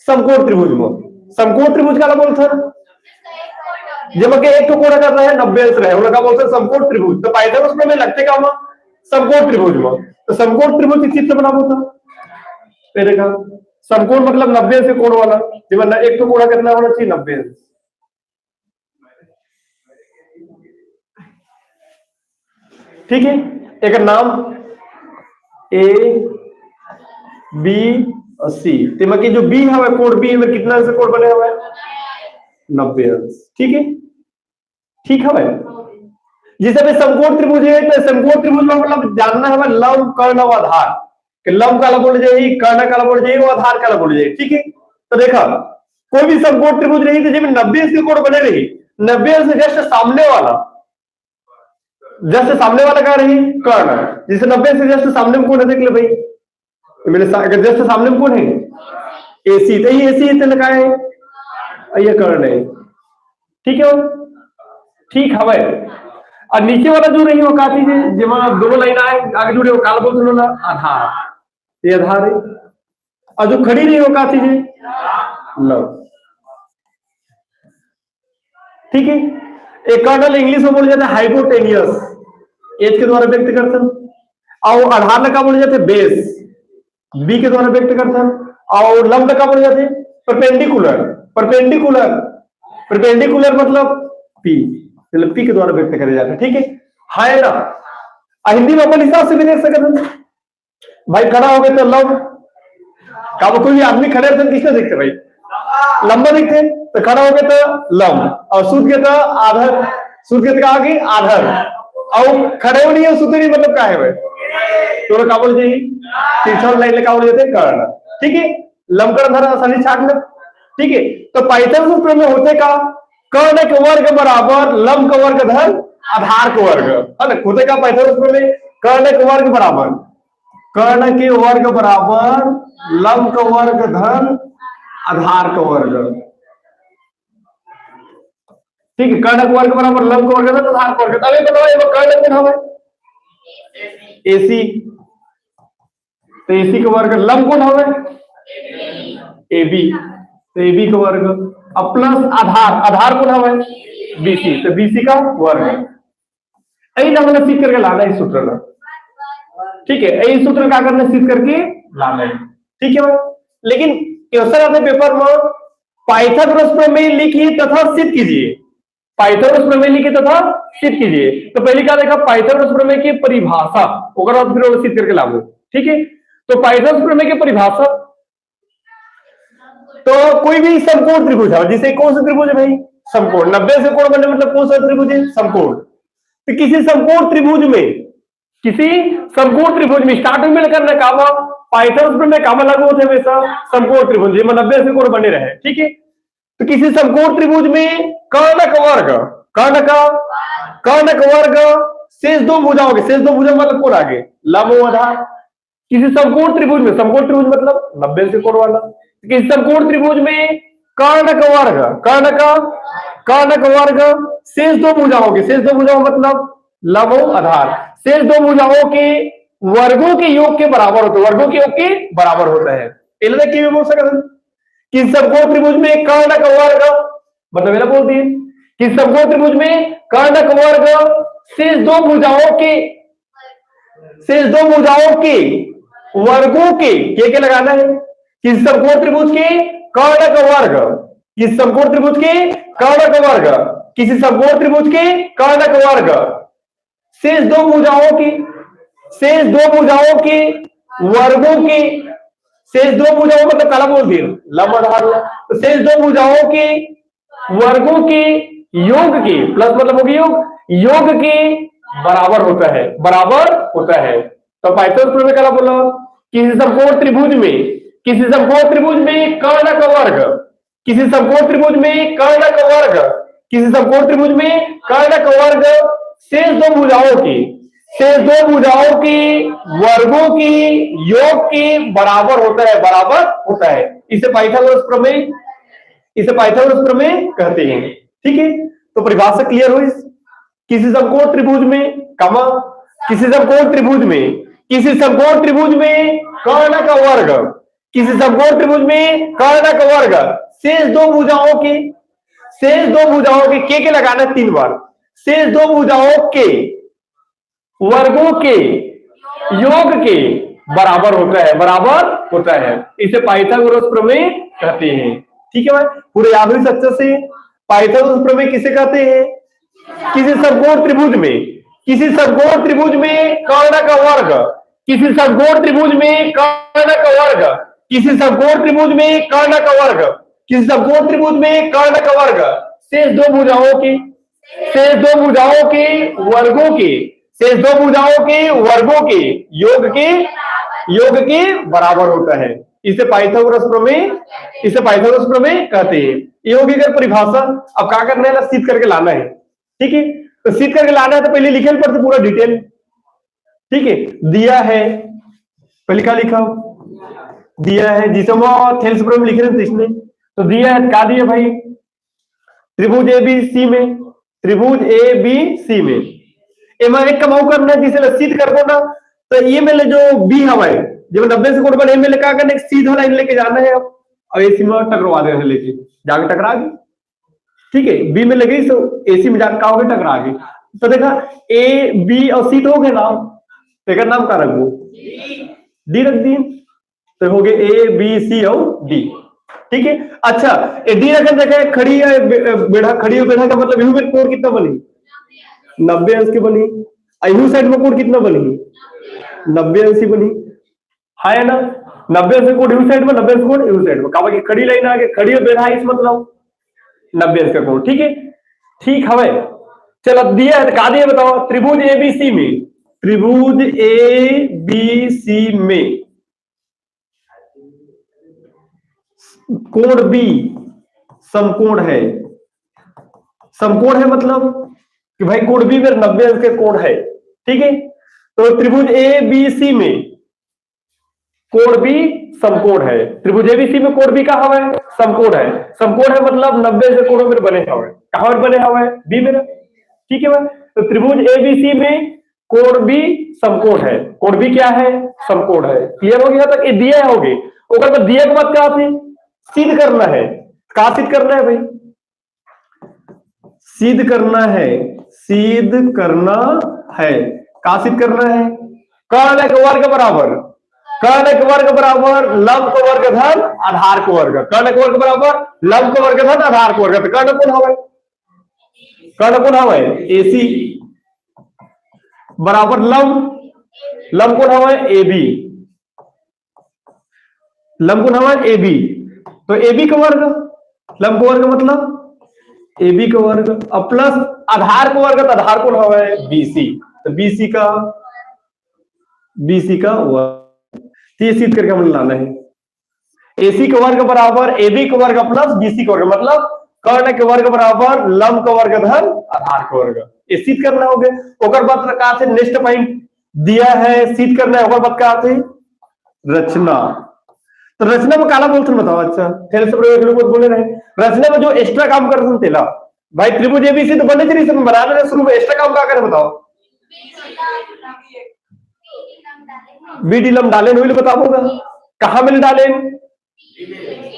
समकोण त्रिभुज में। समकोण त्रिभुज का बोलते हैं जब एक तो कोण करना है 90 अंश रहे उनका बोलते हैं समकोण त्रिभुज। तो पाइथागोरस प्रमेय लगते का समकोण त्रिभुज में। तो समकोण त्रिभुज चित्र बना होता पहले का समकोण मतलब 90 अंश कोण वाला जब एक तो कोण कितना होना चाहिए 90 अंश। ठीक है एक नाम ए बी और सी तेमा की जो बी है कोण बी में कितना अंश कोण बने हुए 90 अंश। ठीक है ठीक है भाई जैसे भाई समकोण त्रिभुज है तो समकोण त्रिभुज में मतलब जानना है लंब कर्ण और आधार कि लंब काला बोल जाए कर्ण काला बोल जाए और आधार काला बोल जाए। ठीक है तो देखा कोई भी समकोण त्रिभुज रही तो जब 90 अंश के कोण बने रही 90 अंश जस्ट सामने वाला क्या रही कर्ण जिसे 90 से जस्ट सामने में कौन है देख ले भाई मेरे जस्ट सामने में कौन है एसी तो ये एसी इतने लगा है ये कर्ण है। ठीक है ठीक है भाई और नीचे वाला जो रही वो का चीज है जब दोनों लाइन आए आगे जुड़े वो काला बोल ना आधार ये आधार है और जो खड़ी रही वो का चीज है लव। ठीक है एक कर्नल इंग्लिश में बोले जाते हैं हाइपोटेनियस एच के द्वारा व्यक्त करते हैं और आधार का बोले जाते हैं बेस बी के द्वारा व्यक्त करते हैं और लंब का बोले जाते हैं परपेंडिकुलर परपेंडिकुलर परपेंडिकुलर मतलब पी मतलब पी के द्वारा व्यक्त करे जाते हैं। ठीक है ना हिंदी में अपन हिसाब से भी देख सकते हैं भाई खड़ा हो गए तो लंब का कोई भी आदमी खड़े रहते किसने देखते भाई लंबा दिखते तो खड़ा हो गए तो लंब और सूत के तो आधर सूत के कहा कि आधर और खड़े हो नहीं है सूते नहीं मतलब क्या है भाई तो क्या बोल जाइए तीसरा लाइन लगा बोल जाते कर्ण। ठीक है लंबकर्ण धर आसानी छाट लो। ठीक है तो पाइथागोरस सूत्र में होते का कर्ण के वर्ग बराबर लंब का वर्ग धन आधार का वर्ग है ना होते का पाइथागोरस सूत्र में कर्ण के वर्ग बराबर लंब का वर्ग धन आधार का वर्ग। ठीक है कर्ण का वर्ग बराबर लंब का वर्ग धन आधार का वर्ग। अब ये बताओ ये कर्ण कितना है एसी तो एसी का वर्ग लंब कौन है एबी तो एबी का वर्ग अब प्लस आधार आधार कौन है बीसी तो बीसी का वर्ग यही हमने सीख करके लाना है सूत्र में। ठीक है यही सूत्र क्या करना सीख करके लाना है। ठीक है लेकिन क्वेश्चन आते पेपर में पाइथागोरस प्रमेय लिखिए तथा सिद्ध कीजिए पाइथागोरस प्रमेय लिखिए तथा सिद्ध कीजिए। तो पहले क्या देखा पाइथागोरस प्रमेय की परिभाषा फिर सिद्ध करके लागू। ठीक है तो पाइथागोरस प्रमेय की परिभाषा तो कोई भी समकोण त्रिभुज है जिसे कौन सा त्रिभुज है भाई समकोण 90 से कोण बनने मतलब कौन सा त्रिभुज है समकोण। तो किसी समकोण त्रिभुज में स्टार्टिंग में करना काम पाइथागोरस प्रमेय काम लागू होते हमेशा समकोण त्रिभुज जिसमें 90 से कोण बने रहे। ठीक है तो किसी समकोण त्रिभुज में कर्ण का वर्ग शेष दो भुजाओं के शेष दो भुजा मतलब कोण आगे लंब आधार किसी समकोण त्रिभुज मतलब 90 से कोण वाला किसी समकोण त्रिभुज में कर्ण का वर्ग शेष दो भुजाओं मतलब लंब आधार शेष दो भुजाओं के वर्गों के योग के बराबर होता है। बोल सकते किसी समकोण त्रिभुज में कर्ण का वर्ग मतलब मेरा बोल दिए कि समकोण त्रिभुज में कर्ण का वर्ग शेष दो भुजाओं के वर्गों के क्या लगाना है किसी समकोण त्रिभुज के कर्ण का वर्ग किसी समकोण त्रिभुज के कर्ण का वर्ग किसी समकोण त्रिभुज के कर्ण का वर्ग शेष दो भुजाओं के वर्गों के शेष दो भुजाओं मतलब काला बोल दिए लंब आधार तो शेष दो भुजाओं के वर्गों के योग के प्लस मतलब होगी योग के बराबर होता है। तो पाइथागोरस प्रमेय क्या बोला किसी समकोण त्रिभुज में कर्ण का वर्ग किसी समकोण त्रिभुज में कर्ण का वर्ग शेष दो भुजाओं के वर्गों के योग के बराबर होता है। इसे पाइथागोरस प्रमेय कहते हैं। ठीक है तो परिभाषा क्लियर हुई किसी समकोण त्रिभुज में कर्ण का वर्ग किसी समकोण त्रिभुज में कर्ण का वर्ग शेष दो भुजाओं के लगाना 3 बार, शेष दो भुजाओं के वर्गों के योग के बराबर होता है, इसे पाइथागोरस प्रमेय कहते हैं। ठीक है भाई, पूरे याद हुई अच्छे से। पाइथागोरस प्रमेय किसे कहते हैं? किसी समकोण त्रिभुज में कर्ण का वर्ग, किसी समकोण त्रिभुज में कर्ण का वर्ग, किसी समकोण त्रिभुज में कर्ण का वर्ग, किसी समकोण त्रिभुज में कर्ण का वर्ग शेष दो भुजाओं के वर्गों के योग के बराबर होता है, इसे पाइथागोरस प्रमेय कहते हैं। ये होगी अगर परिभाषा। अब क्या करना है ना, सिद्ध करके लाना है। ठीक है, तो सिद्ध करके लाना है तो पहले लिखे पड़ते पूरा डिटेल। ठीक है, दिया है, पहले क्या लिखा, दिया है जिसे थेल्स प्रमेय लिख रहे थे इसने, तो दिया है, क्या दिया भाई, त्रिभुज ABC में एक कमाऊ करना है, जिसे सिद्ध करको ना, तो ये मेरे जो बी हवाए जब 90 से कोण बने मेरे क्या करना, सीधा लाइन लेके जाना है अब AC में टकरा देना, लेके जाके टकरा गई। ठीक है, बी में लगी तो AC में जाकर हो गए, टकरा गई। तो देखा A B और C तो हो गए नाम, तो नाम का रख दो, डी रख दी, तो हो गए A B C और D। ठीक है, अच्छा डी रखन देखा खड़ी है बेढ़ा, खड़ी है बेढ़ा का मतलब यू में कोण कितना बनी, 90 अंश की बनी। यू साइड में कोण कितना बनी, 90 अंश बनी, है ना, 90 अंश कोण यू साइड में, 90 अंश कोण यू साइड में, कहा खड़ी लाइन आगे खड़ी है बेढ़ा, इस मतलब 90 अंश का कोण। ठीक है, ठीक है, चलो दिया है, कहा दिया बताओ, त्रिभुज ABC में कोण B समकोण है मतलब कि भाई कोण B में 90 अंश के कोण है। ठीक है, तो त्रिभुज ABC में कोण B समकोण है, त्रिभुज ABC में कोण B का हवा है, समकोण है मतलब 90 अंश के कोणों में बने हवा है, कहां बने हवा है, B में। ठीक है भाई, तो त्रिभुज ABC में कोण B समकोण है, कोण B क्या है, समकोण है। क्लियर हो गया तक, ये दिया होगी, और दिया के बाद क्या थी, सिद्ध करना है। कहा सिद्ध करना है भाई, सिद्ध करना है, कहा सिद्ध करना है, कर्ण के वर्ग बराबर लंब को वर्ग धन आधार को वर्ग, कर्ण के वर्ग बराबर लंब को वर्ग धन आधार को वर्ग। तो कर्ण कौन हवा है, AC बराबर लंब कौन हवा है, AB, लंब कौन हवा है, AB। तो AB का वर्ग, लंब का वर्ग मतलब AB का वर्ग, अब प्लस आधार को वर्ग, तो आधार कौन हवा है, BC, तो BC का वर्ग। तो ये सिद्ध करके हमें लाना है, AC का वर्ग बराबर AB का वर्ग प्लस BC का वर्ग, मतलब कर्ण के वर्ग बराबर लंब का वर्ग धन आधार का वर्ग। ये सिद्ध करना हो गया। ओकर बाद कहा थे नेक्स्ट पॉइंट दिया है, सिद्ध करना है। ओकर बाद कहा थे रचना, तो रचना में काला बोलते बताओ। अच्छा थेल्स प्रयोग लोग बोले रहे, रचना में जो एक्स्ट्रा काम कर सकते ला भाई, त्रिभुज ABC तो बने चाहिए, सब बना रहे शुरू में, एक्स्ट्रा काम क्या करे बताओ, BD लंब डालें, वही बताओगा कहां में डालें,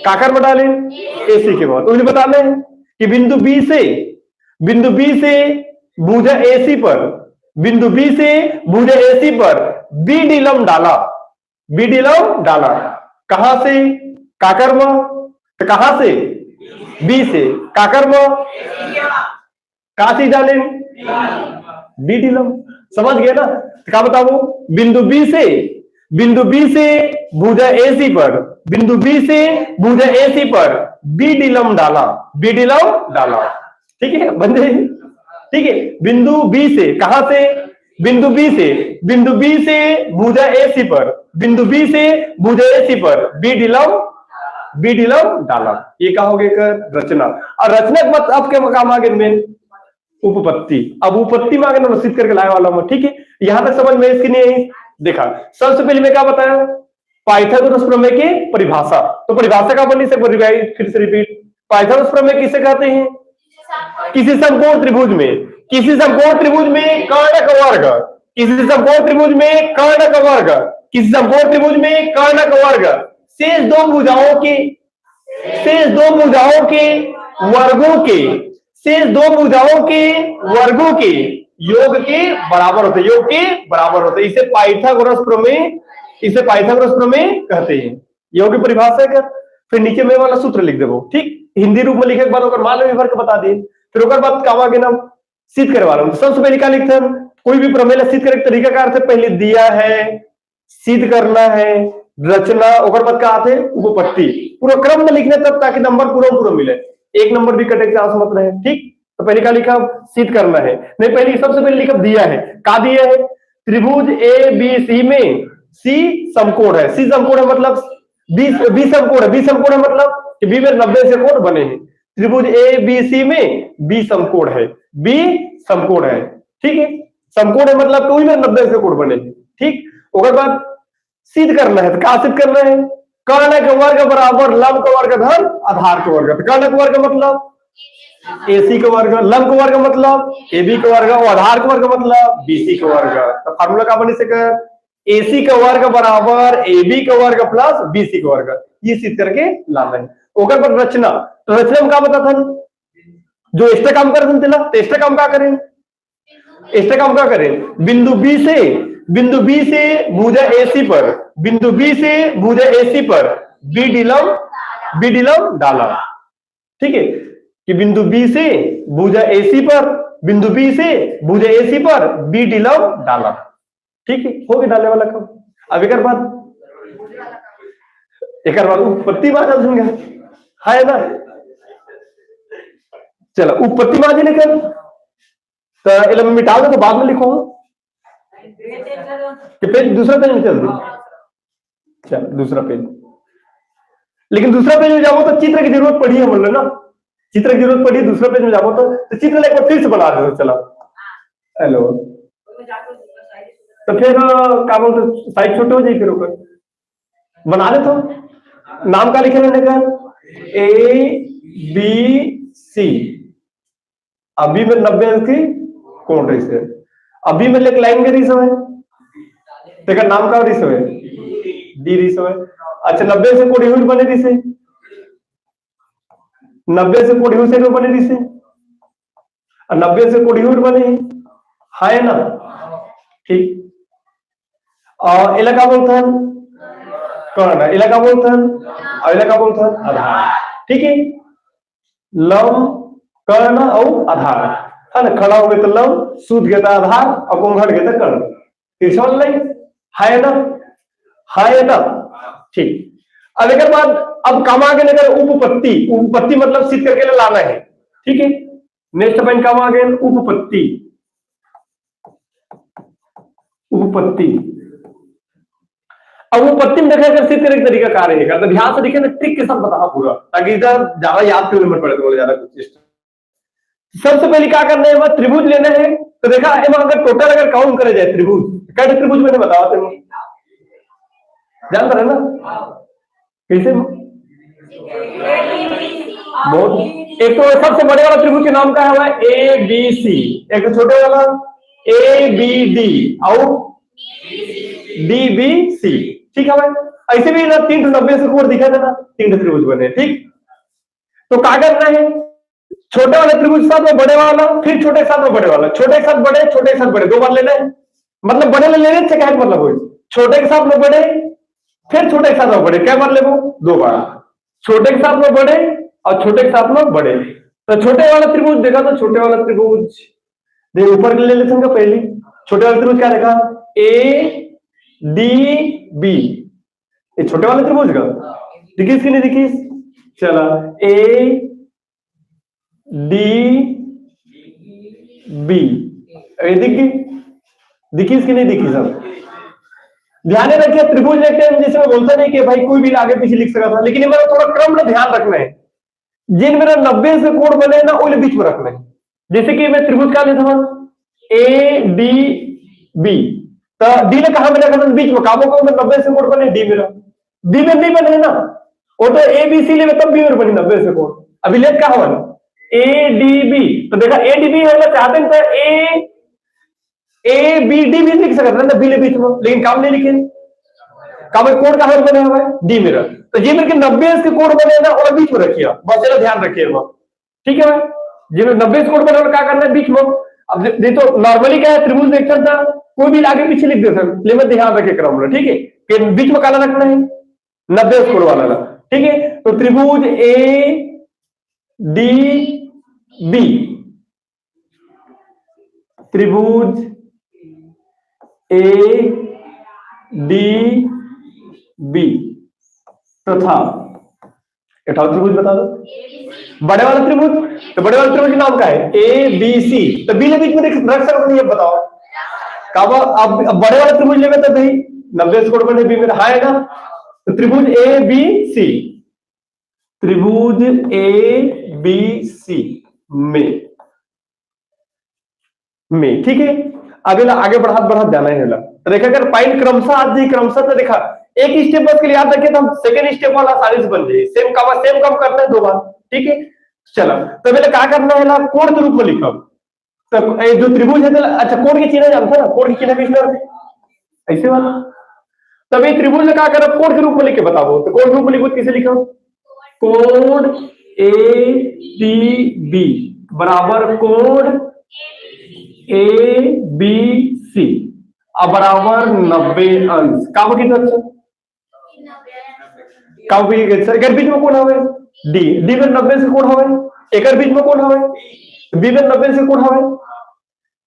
काकर में डालें, AC के बाद। वही बताना है कि बिंदु B से भुजा AC पर, बिंदु B से भुजा AC पर BD लंब डाला, कहां से, काकर में, तो कहां से, B से, काकर में, कहां से डालें, BD लंब। समझ गए ना, क्या बताओ, बिंदु B से भुजा AC पर, बिंदु B से भुजा AC पर BD लंब डाला। ठीक है बंदे, ठीक है, बिंदु B से, कहां से, बिंदु B से भुजा AC पर, बिंदु B से भुजा AC पर BD लंब डाला। ये क्या हो गया, रचना। और रचना के बाद अब क्या काम आगे मेन उपपत्ति। अब उपपत्ति में आगे ना सिद्ध करके लाने वाला हूं। ठीक है, यहां तक समझ में इसकी नहीं देखा। सबसे पहले मैं क्या बताया, पाइथागोरस प्रमेय की परिभाषा। तो परिभाषा का बनी से फिर से रिपीट, पाइथागोरस प्रमेय किसे कहते हैं, किसी समकोण त्रिभुज में कर्ण का वर्ग, किसी समकोण त्रिभुज में कर्ण का वर्ग शेष दो भुजाओं के शेष दो भुजाओं के वर्गों के शेष दो भुजाओं के वर्गों के योग के बराबर होते, योग के बराबर होते। इसे पाइथागोरस प्रमेय कहते हैं। योग की परिभाषा कर, फिर नीचे में वाला सूत्र लिख देवो, ठीक। हिंदी रूप में लिखे के बाद ओकर मान लो भर के बता दिए, फिर ओकर बाद कावा के नाम सिद्ध करवा रहा हूं। सबसे पहले क्या लिखते हैं, कोई भी प्रमेय सिद्ध करे के तरीका का अर्थ है, पहले दिया है, सिद्ध करना है, रचना, ओकर बाद का आते उपपत्ति, पूरा क्रम में लिखने तब, ताकि नंबर पूरा मिले, एक नंबर भी कटे के चांस मत रहे, ठीक। तो पहले क्या लिखा, सिद्ध करना है, नहीं पहले सबसे पहले लिखा दिया है, का दिया है, त्रिभुज ए बी सी में सी समकोण है, सी समकोण है मतलब बी समकोण है, बी समकोण है मतलब कि बी में 90 से कोण बने हैं। त्रिभुज ए बी सी में बी समकोण है, बी समकोण है, ठीक है। समकोण है मतलब कोई में 90 से कोण बने हैं, ठीक। उसके बाद सिद्ध करना है, तो क्या सिद्ध करना है, कर्ण के वर्ग बराबर लंब का वर्ग धन आधार का वर्ग। तो कर्ण के वर्ग मतलब AC का वर्ग, लंब का वर्ग मतलब AB का वर्ग, और आधार का वर्ग मतलब BC का वर्ग। तो फार्मूला क्या बन सके, AC का वर्ग बराबर AB का वर्ग प्लस BC का वर्ग, ये सिद्ध करके लाना है। ओकर पर रचना, तो रचना में क्या बता था, जो एक्स्ट्रा काम कर तो एक्स्ट्रा काम क्या करें, एक्स्ट्रा काम क्या करें, बिंदु B से भुजा AC पर, बिंदु B से भुजा AC पर BD लंब डाला, ठीक है, कि बिंदु B से भुजा AC पर, बिंदु B से भुजा AC पर BD लंब डाला, ठीक है, हो गया डालने वाला काम। अब एक बार उत्पत्ति बात सुन गया है ना, चलो उत्पत्ति बात लेकर तो मैं मिटा दो, तो बाद में लिखो कि पेज दूसरा पेज में चल दो, चल दूसरा पेज। लेकिन दूसरा पेज में जाओ तो चित्र की जरूरत पड़ी है, बोल ना, चित्र की जरूरत पड़ी, दूसरा पेज में जाओ तो चित्र एक बार फिर से बना दो। चलो हेलो, तो फिर क्या बोलते, साइज छोटे हो जाए, फिर ऊपर बना दे। तो नाम का लिखे रहने का ABC, अभी में 90 की कोण रही से, अभी में एक लाइन के रिसो है, तेरा नाम का रिसो है डी रिसो है। अच्छा 90 से कोण यूनिट बने रिसे, 90 से कोण यूनिट बने रिसे, 90 से कोण यूनिट बने है ना, ठीक। और इलाका बोलता है कर्ण, इलाका बोलता है, और इलाका बोलता है आधार, ठीक है। लंब, कर्ण और आधार है ना, खड़ा हो गए तो लंब, सूद गया था आधार, और घट गया था कर्ण, त्रिशूल नहीं है ना, है ना, ठीक। अब एक बाद अब काम आगे लेकर उपपत्ति, उपपत्ति मतलब सिद्ध करके लाना है, ठीक है। नेक्स्ट पॉइंट काम आगे उपपत्ति, उपपत्ति। अब उपपत्ति में देखा सिद्ध करने का तरीका क्या रहेगा, तो ध्यान से देखिए ना, ट्रिक के साथ बताओ पूरा, ताकि इधर ज्यादा याद क्यों नहीं पड़े, तो ज्यादा कुछ। सबसे पहले क्या करना है, वह त्रिभुज लेना है। तो देखा अगर टोटल अगर काउंट करे जाए त्रिभुज, कैसे त्रिभुज मैंने बताया तेरे जानता है ना, कैसे बहुत, एक तो सबसे बड़े वाला त्रिभुज के नाम का है ABC, एक तो छोटे वाला ABD और DBC, ठीक है भाई। ऐसे भी ना 390 से कोण दिखा था ना, 3 त्रिभुज बने, ठीक। तो क्या करना है, छोटे वाले त्रिभुज के साथ में बड़े वाला, फिर छोटे के साथ में बड़े वाला, छोटे के साथ बड़े, छोटे के साथ बड़े, 2 बार लेना है, मतलब बड़े लेने से क्या मतलब हो, छोटे के साथ में बड़े, फिर छोटे के साथ में बड़े, क्या बार ले, 2 बार, छोटे के साथ में बड़े और छोटे के साथ में बड़े। तो छोटे वाला त्रिभुज देखा, तो छोटे वाला त्रिभुज देख ऊपर ले लेते हैं पहले, छोटे वाला त्रिभुज क्या देखा, ADB, ये छोटे वाले त्रिभुज का दिखीस कि नहीं दिखीस, चला ADB, दिखीस कि नहीं दिखी, सब ध्यान रखिए। त्रिभुज देखते हैं जैसे मैं बोलता नहीं कि भाई कोई भी आगे पीछे लिख सका था, लेकिन ये मेरा थोड़ा क्रम में ध्यान रखना है, जिन मेरा 90 से कोण बने ना वो बीच में रखना है। जैसे कि मैं त्रिभुज का लेता हूं ADB, तो डी ने कहा मेरा करना बीच में, काबो को 90 से कोण बने, डी मेरा डी में नहीं बने ना, वो तो ABC ले तब बी में बने 90 से कोण। अभी लेट क्या हुआ ADB, तो देखा ADB होना चाहते हैं तो ABD भी लिख सकते हैं ना, बी ले बीच में, लेकिन काम नहीं लिखे, का कोण कहां बने हुए डी मिरर, तो ये मिलकर 90 के कोण बने ना और बीच में रखिए, बस जरा ध्यान रखिए वो, ठीक है भाई। ये 90 कोण बने और क्या करना है बीच में। अब ये तो नॉर्मली क्या है, त्रिभुज वेक्टर था, कोई भी आगे पीछे लिख देता है, लेकिन ध्यान रखे क्रम में, ठीक है, कि बीच में काला रखना है 90 कोण वाला ना, ठीक है। तो त्रिभुज ए डी बी, त्रिभुज ए डी बी तथा त्रिभुज बता दो बड़े वाला त्रिभुज, तो बड़े वाले त्रिभुज नाम का है ए बी सी, तो बी ने बीच में रख सकते नहीं, बताओ कब। अब बड़े वाले त्रिभुज लेंगे तो भाई 90 कोण बने बी में हाँ है ना, तो त्रिभुज ए बी सी, त्रिभुज ए बी सी में ठीक है। अगला आगे बढ़ा जाना है ना, तो देखा अगर पाइन क्रमशः आज क्रमशः, तो देखा एक स्टेप बस के लिए याद रखे, तो हम सेकंड स्टेप वाला आसानी से बन जाए, सेम कम करना है 2 बार, ठीक है। चलो तो पहले क्या करना है ना, कोण के रूप में लिखा, तो जो त्रिभुज है, अच्छा कोण की चिन्ह जानता ना, कोण की चिन्ह किसने ऐसे वाला, तब ये त्रिभुज क्या कर कोण के रूप में लिख के बताओ, तो कोण के रूप में लिखो किसे लिखा, कोण ए डी बी बराबर कोण ए बी सी बराबर 90 अंश, का बीच में कोण हवे डी, डी में 90 से कोण हवे, एक बीच में कोण हवे, बी में 90 से कोण हवे,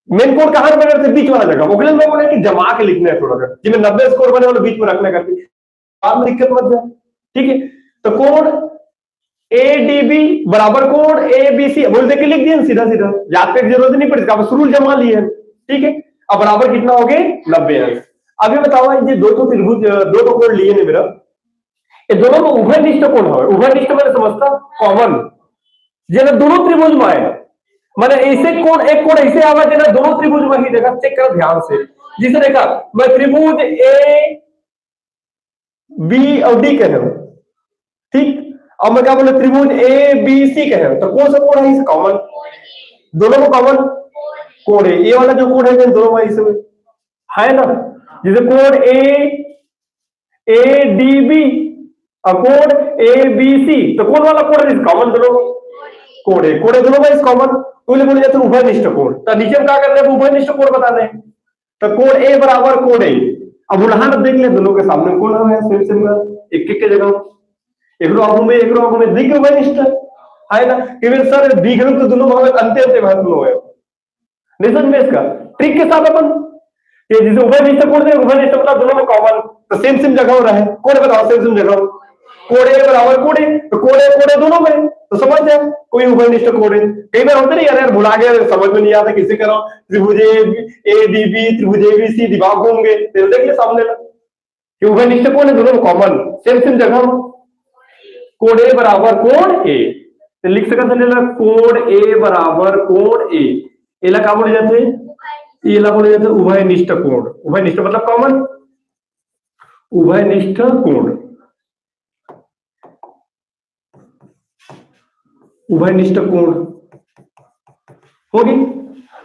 मेन कोण कहां बने थे बीच वाला जगह, ओकरे में बोले कि जमा के लिखना है थोड़ा सा, जिसमें 90 स्कोर बने वाले बीच में रखना करके बाद में दिक्कत मत जाए, ठीक है। तो कोण ए डी बी बराबर कोण ए बी सी बोल दे के लिख दिए सीधा सीधा, याद करने की जरूरत नहीं पड़ेगी, आप शुरू जमा लिए, ठीक है। अब बराबर कितना हो गए 90 अंश। अभी बताओ ये दो त्रिभुज, दो कोण लिए ने मेरा, ये दोनों में उभयनिष्ठ कोण है, उभयनिष्ठ मैंने समझता कॉमन, जेना दोनों त्रिभुज में है, मैंने ऐसे कोण एक कोण ऐसे आवा जेना दोनों त्रिभुज में ही, देखा चेक करो ध्यान से, जिसे देखा मैं त्रिभुज ए बी और डी कह रहा हूं, ठीक। अब मैं क्या बोले त्रिभुज ए बी सी कह रहा हूं, तो कौन सा कोण है इसे कॉमन, दोनों को कॉमन कोण है, ये वाला जो कोण है दोनों में इसमें है ना, जैसे कोण ए डी बी और कोण ए बी सी, तो कौन वाला कोण है कॉमन, दोनों कोण है दोनों में इस कॉमन, तो बोले जाते उभयनिष्ठ कोण, तो नीचे में क्या करना है उभयनिष्ठ कोण बताना है, तो कोण ए बराबर कोण ए, अब उदाहरण देख ले दोनों के सामने कोण है सेम सेम एक एक के जगह, एक आगू में देखिए उभयनिष्ठ है ना, कि सर बी ग्रुप तो दोनों भाग अंत्य महत्व है, नहीं समझ में इसका ट्रिक के साथ अपन ये जैसे उभयनिष्ठ कोण है, उभयनिष्ठ मतलब दोनों में कॉमन, तो सेम सेम जगह हो रहा है, कोण बताओ सेम सेम जगह, कोण ए बराबर कोण ए, तो कोण ए दोनों में, तो समझ जाए कोई उभयनिष्ठ कोण है। कई बार होते नहीं यार भुला गया, समझ में नहीं आता किसे करो, त्रिभुज ए डी बी त्रिभुज ए बी सी दिमाग घूम गए, तो देख ले सामने ना कि उभयनिष्ठ कोण है दोनों में कॉमन, सेम सेम जगह, कोण ए बराबर कोण ए, तो लिख सकते हैं कोण ए बराबर कोण ए, एला क्या बोले जाते हैं, एला बोले जाते हैं उभयनिष्ठ कोण, उभयनिष्ठ मतलब कॉमन, उभयनिष्ठ कोण, उभयनिष्ठ कोण होगी।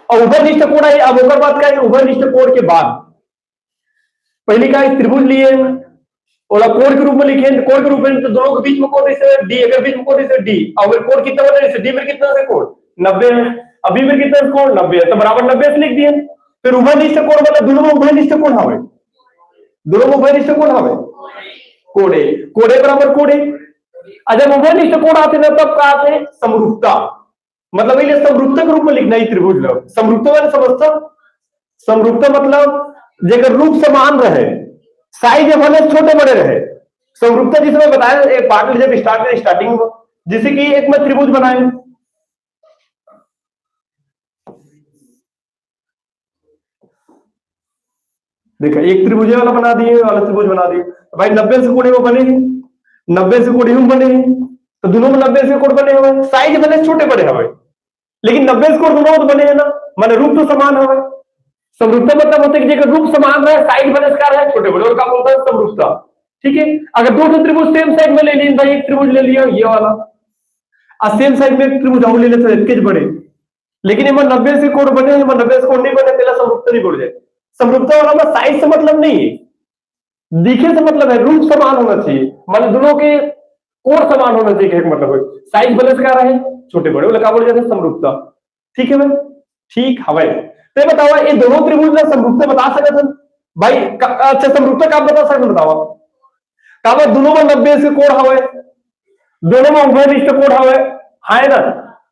और उभयनिष्ठ कोण है, अब ओकर बात क्या है, उभयनिष्ठ कोण के बाद पहली का त्रिभुज लिए और कोण के रूप में लिखे, कोण के रूप में, तो दोनों के बीच में कोण ऐसे डी, अगर बीच में कोण ऐसे डी, और कोण कितना बने ऐसे डी में कितना है कोण 90 है, अभी में कितना कोण 90 है, तो बराबर 90 से लिख दिए। फिर उभयनिष्ठ कोण मतलब दोनों में उभयनिष्ठ कोण हवे, दोनों में उभयनिष्ठ कोण हवे, कोण ए बराबर कोण ए, जब उभयनिष्ठ कोण आते ना तब क्या आते हैं समरूपता, मतलब ये समरूपता के रूप में लिखना ही त्रिभुज लोग, समरूपता वाले समझता, समरूपता मतलब जेकर रूप समान रहे, साइज भले छोटे बड़े रहे, समरूपता जिसमें बताया एक पार्ट जब स्टार्टिंग में, जैसे कि एक में त्रिभुज बनाए, देखा एक त्रिभुज वाला बना दिए, वाला त्रिभुज बना दिए, भाई 90 से कोण वो बने हैं, 90 से कोण बने हैं, तो दोनों में 90 से कोण बने हुए, साइज भले छोटे बड़े हवे, लेकिन 90 से कोण दोनों बने हैं ना, माने रूप तो समान हवे। समरूपता मतलब होता है कि रूप समान रहे, साइड बनेस्कार है छोटे बड़े, और क्या बोलता है समरूपता, ठीक है। अगर दो त्रिभुज सेम साइड में ले लिए, भाई एक त्रिभुज ले लिया ये वाला, और सेम साइड में एक त्रिभुज और ले लेते हैं बड़े, लेकिन इनमें 90 से कोण बने हैं, 90 से कोण नहीं बने, पहला समरूपता नहीं बोल जाए। समरूपता वाला में साइज से मतलब नहीं है, दिखे से मतलब है रूप समान होना चाहिए, मतलब दोनों के कोण समान होना चाहिए, एक मतलब है साइज बैलेंस क्या रहे, छोटे बड़े वाले का बोल जाते हैं समरूपता। ठीक है भाई, ठीक हवे। तो ये बताओ ये दोनों त्रिभुज ना समरूपता बता सकते हैं भाई? अच्छा समरूपता का बता सकते बताओ? का दोनों में 90 से कोण हवे, दोनों में उभयनिष्ठ कोण हवे, है ना?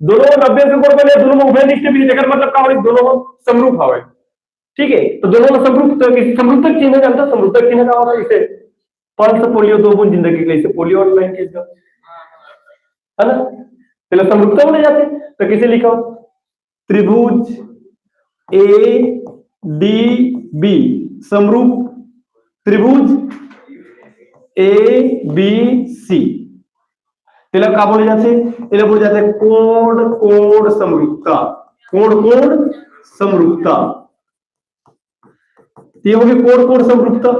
दोनों में 90 से कोण बने, दोनों में उभयनिष्ठ भी, लेकिन मतलब का हो दोनों में समरूप हवे। ठीक है, तो दोनों में समरूपता चिन्ह जानता, समरूपता चिन्ह का होगा इसे पंच पोलियो 2 बूंद जिंदगी के लिए, इसे पोलियो ऑनलाइन के है ना? पहले समरूपता बोले जाते, तो किसे लिखा हो? त्रिभुज ए डी बी समरूप त्रिभुज ए बी सी, तिलक का बोले जाते, इन्हें बोले जाते हैं कोण कोण समरूपता, कोण कोण समरूपता। ये होगी कोण कोण समरूपता।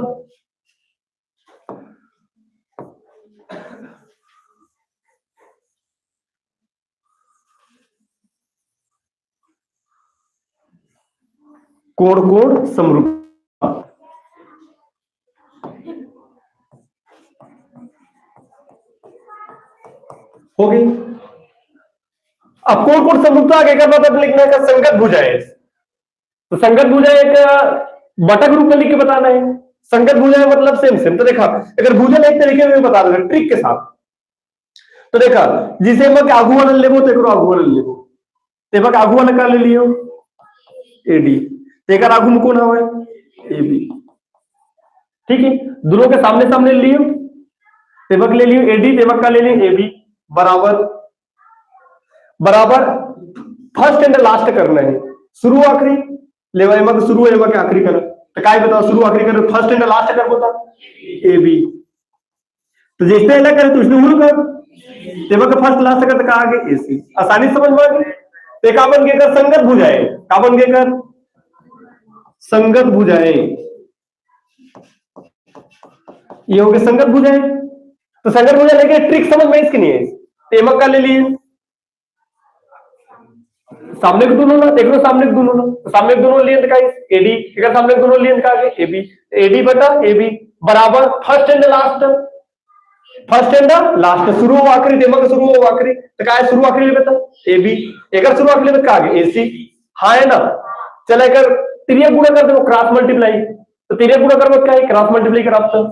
कोण कोण समरूपता हो गई। अब कोण कोण समरूपता आगे का मतलब लिखना है संगत भुजाएं, तो संगत भुजाएं एक बटक रूप में लिख के बताना है। संगत भुजाएं मतलब सेम सेम। तो देखा अगर भुजन एक तरीके में बता देना ट्रिक के साथ, तो देखा जिसे मैं आगू वाला लेबो तो एक आगू वाला लेबो, तेबक आगू वाला का ले लियो एडी, तेकर आगू में कौन हवे एबी। ठीक है, दोनों के सामने सामने लियो, तेबक ले लियो एडी, तेबक का ले लियो एबी, बराबर बराबर फर्स्ट एंड लास्ट करना है, शुरू आखिरी लेवा एमा के शुरू एमा के आखिरी कर, तो काय बताओ शुरू आखिरी कर फर्स्ट एंड लास्ट कर बोता एबी, तो जैसे अलग करे तो उसने हुल कर तेबक के फर्स्ट लास्ट कर तो का आगे एसी, आसानी समझ में आ गई। तो का बन गया कर संगत भुजाएं, का बन गया कर संगत भुजाएं, ये हो गया संगत भुजाएं। तो संगत भुजाएं लेके ट्रिक समझ में इसकी नहीं है, तेमक का ले लिए सामने के दोनों ना, देख लो सामने के दोनों ना, तो सामने के दोनों लिए का एडी, अगर सामने के दोनों लिए का आगे एबी, एडी बटा एबी बराबर first and last, first and last शुरू हो आखिरी, तेमक शुरू हो आखिरी, तो का है शुरू आखिरी ले बेटा एबी, अगर शुरू आखिरी ले का आगे एसी, हाँ है ना? चला अगर तिरिया गुणा कर दो क्रॉस मल्टीप्लाई, तो तिरिया गुणा कर क्या है क्रॉस मल्टीप्लाई कर आपका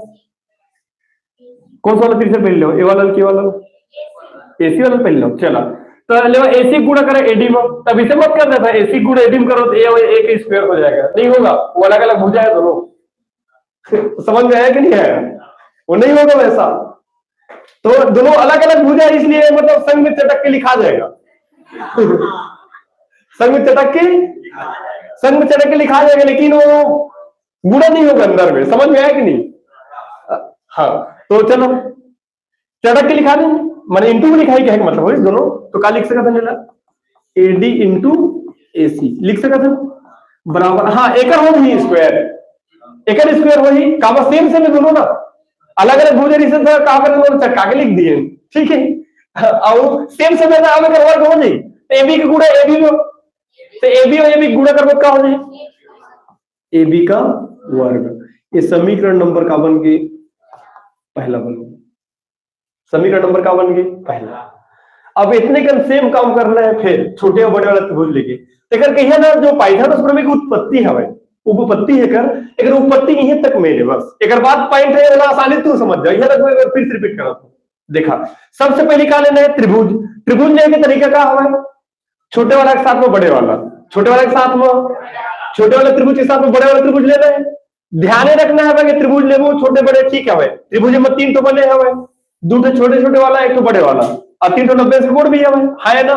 कौन सा वाला तिरछा पहले लो, ए वाला के वाला एसी वाला पहले लो। चला तो लेवा एसी गुणा करे एडी में, तब इसे मत कर देता एसी गुणा एडी में करो तो ए के स्क्वायर हो जाएगा, नहीं होगा, वो अलग अलग भुजा है दोनों समझ में आया कि नहीं है? वो नहीं होगा वैसा, तो दोनों अलग अलग भुजा है, इसलिए मतलब संग में चटक के लिखा जाएगा संग में चटक के लिखा जाएगा, लेकिन वो गुणा नहीं होगा अंदर में, समझ में आया कि नहीं? हाँ तो चलो चटक के लिखा देंगे, मैंने इंटू में लिखा है क्या मतलब हो दोनों, तो क्या लिख सकता था एडी इंटू एसी लिख सकता था बराबर, हाँ एक हो नहीं स्क्वायर, एक स्क्वायर वही काबा सेम सेम दोनों ना, अलग अलग भुजा रिश्ते था कागज में चटका के लिख दिए, ठीक है, और सेम सेम है अब अगर वर्ग हो जाए एबी के गुणा एबी में, तो एबी और एबी गुणा करके क्या हो जाए एबी का वर्ग। ये समीकरण नंबर का बन के पहला बन गया, समीकरण नंबर का बन गया पहला। अब इतने का सेम काम करना है, फिर छोटे और बड़े वाला त्रिभुज लेके अगर कहिए ना जो पाइथागोरस प्रमेय की उत्पत्ति है, उपपत्ति है कर अगर उपपत्ति यहीं तक मेरे बस एक बात पॉइंट है ना, आसानी तू समझ जाओ, यह तक फिर से रिपीट करा तो देखा सबसे पहले क्या लेना है त्रिभुज, त्रिभुज लेने का तरीका क्या हवा, छोटे वाला के साथ में बड़े वाला, छोटे वाले के साथ में छोटे वाले त्रिभुज के साथ में बड़े वाला त्रिभुज लेना है, ध्यान रखना है कि त्रिभुज लेबो छोटे बड़े ठीक है, त्रिभुज में 3 तो बने हैं, 2 तो छोटे छोटे वाला 1 तो बड़े वाला और 3 तो 90 से कोण भी है ना,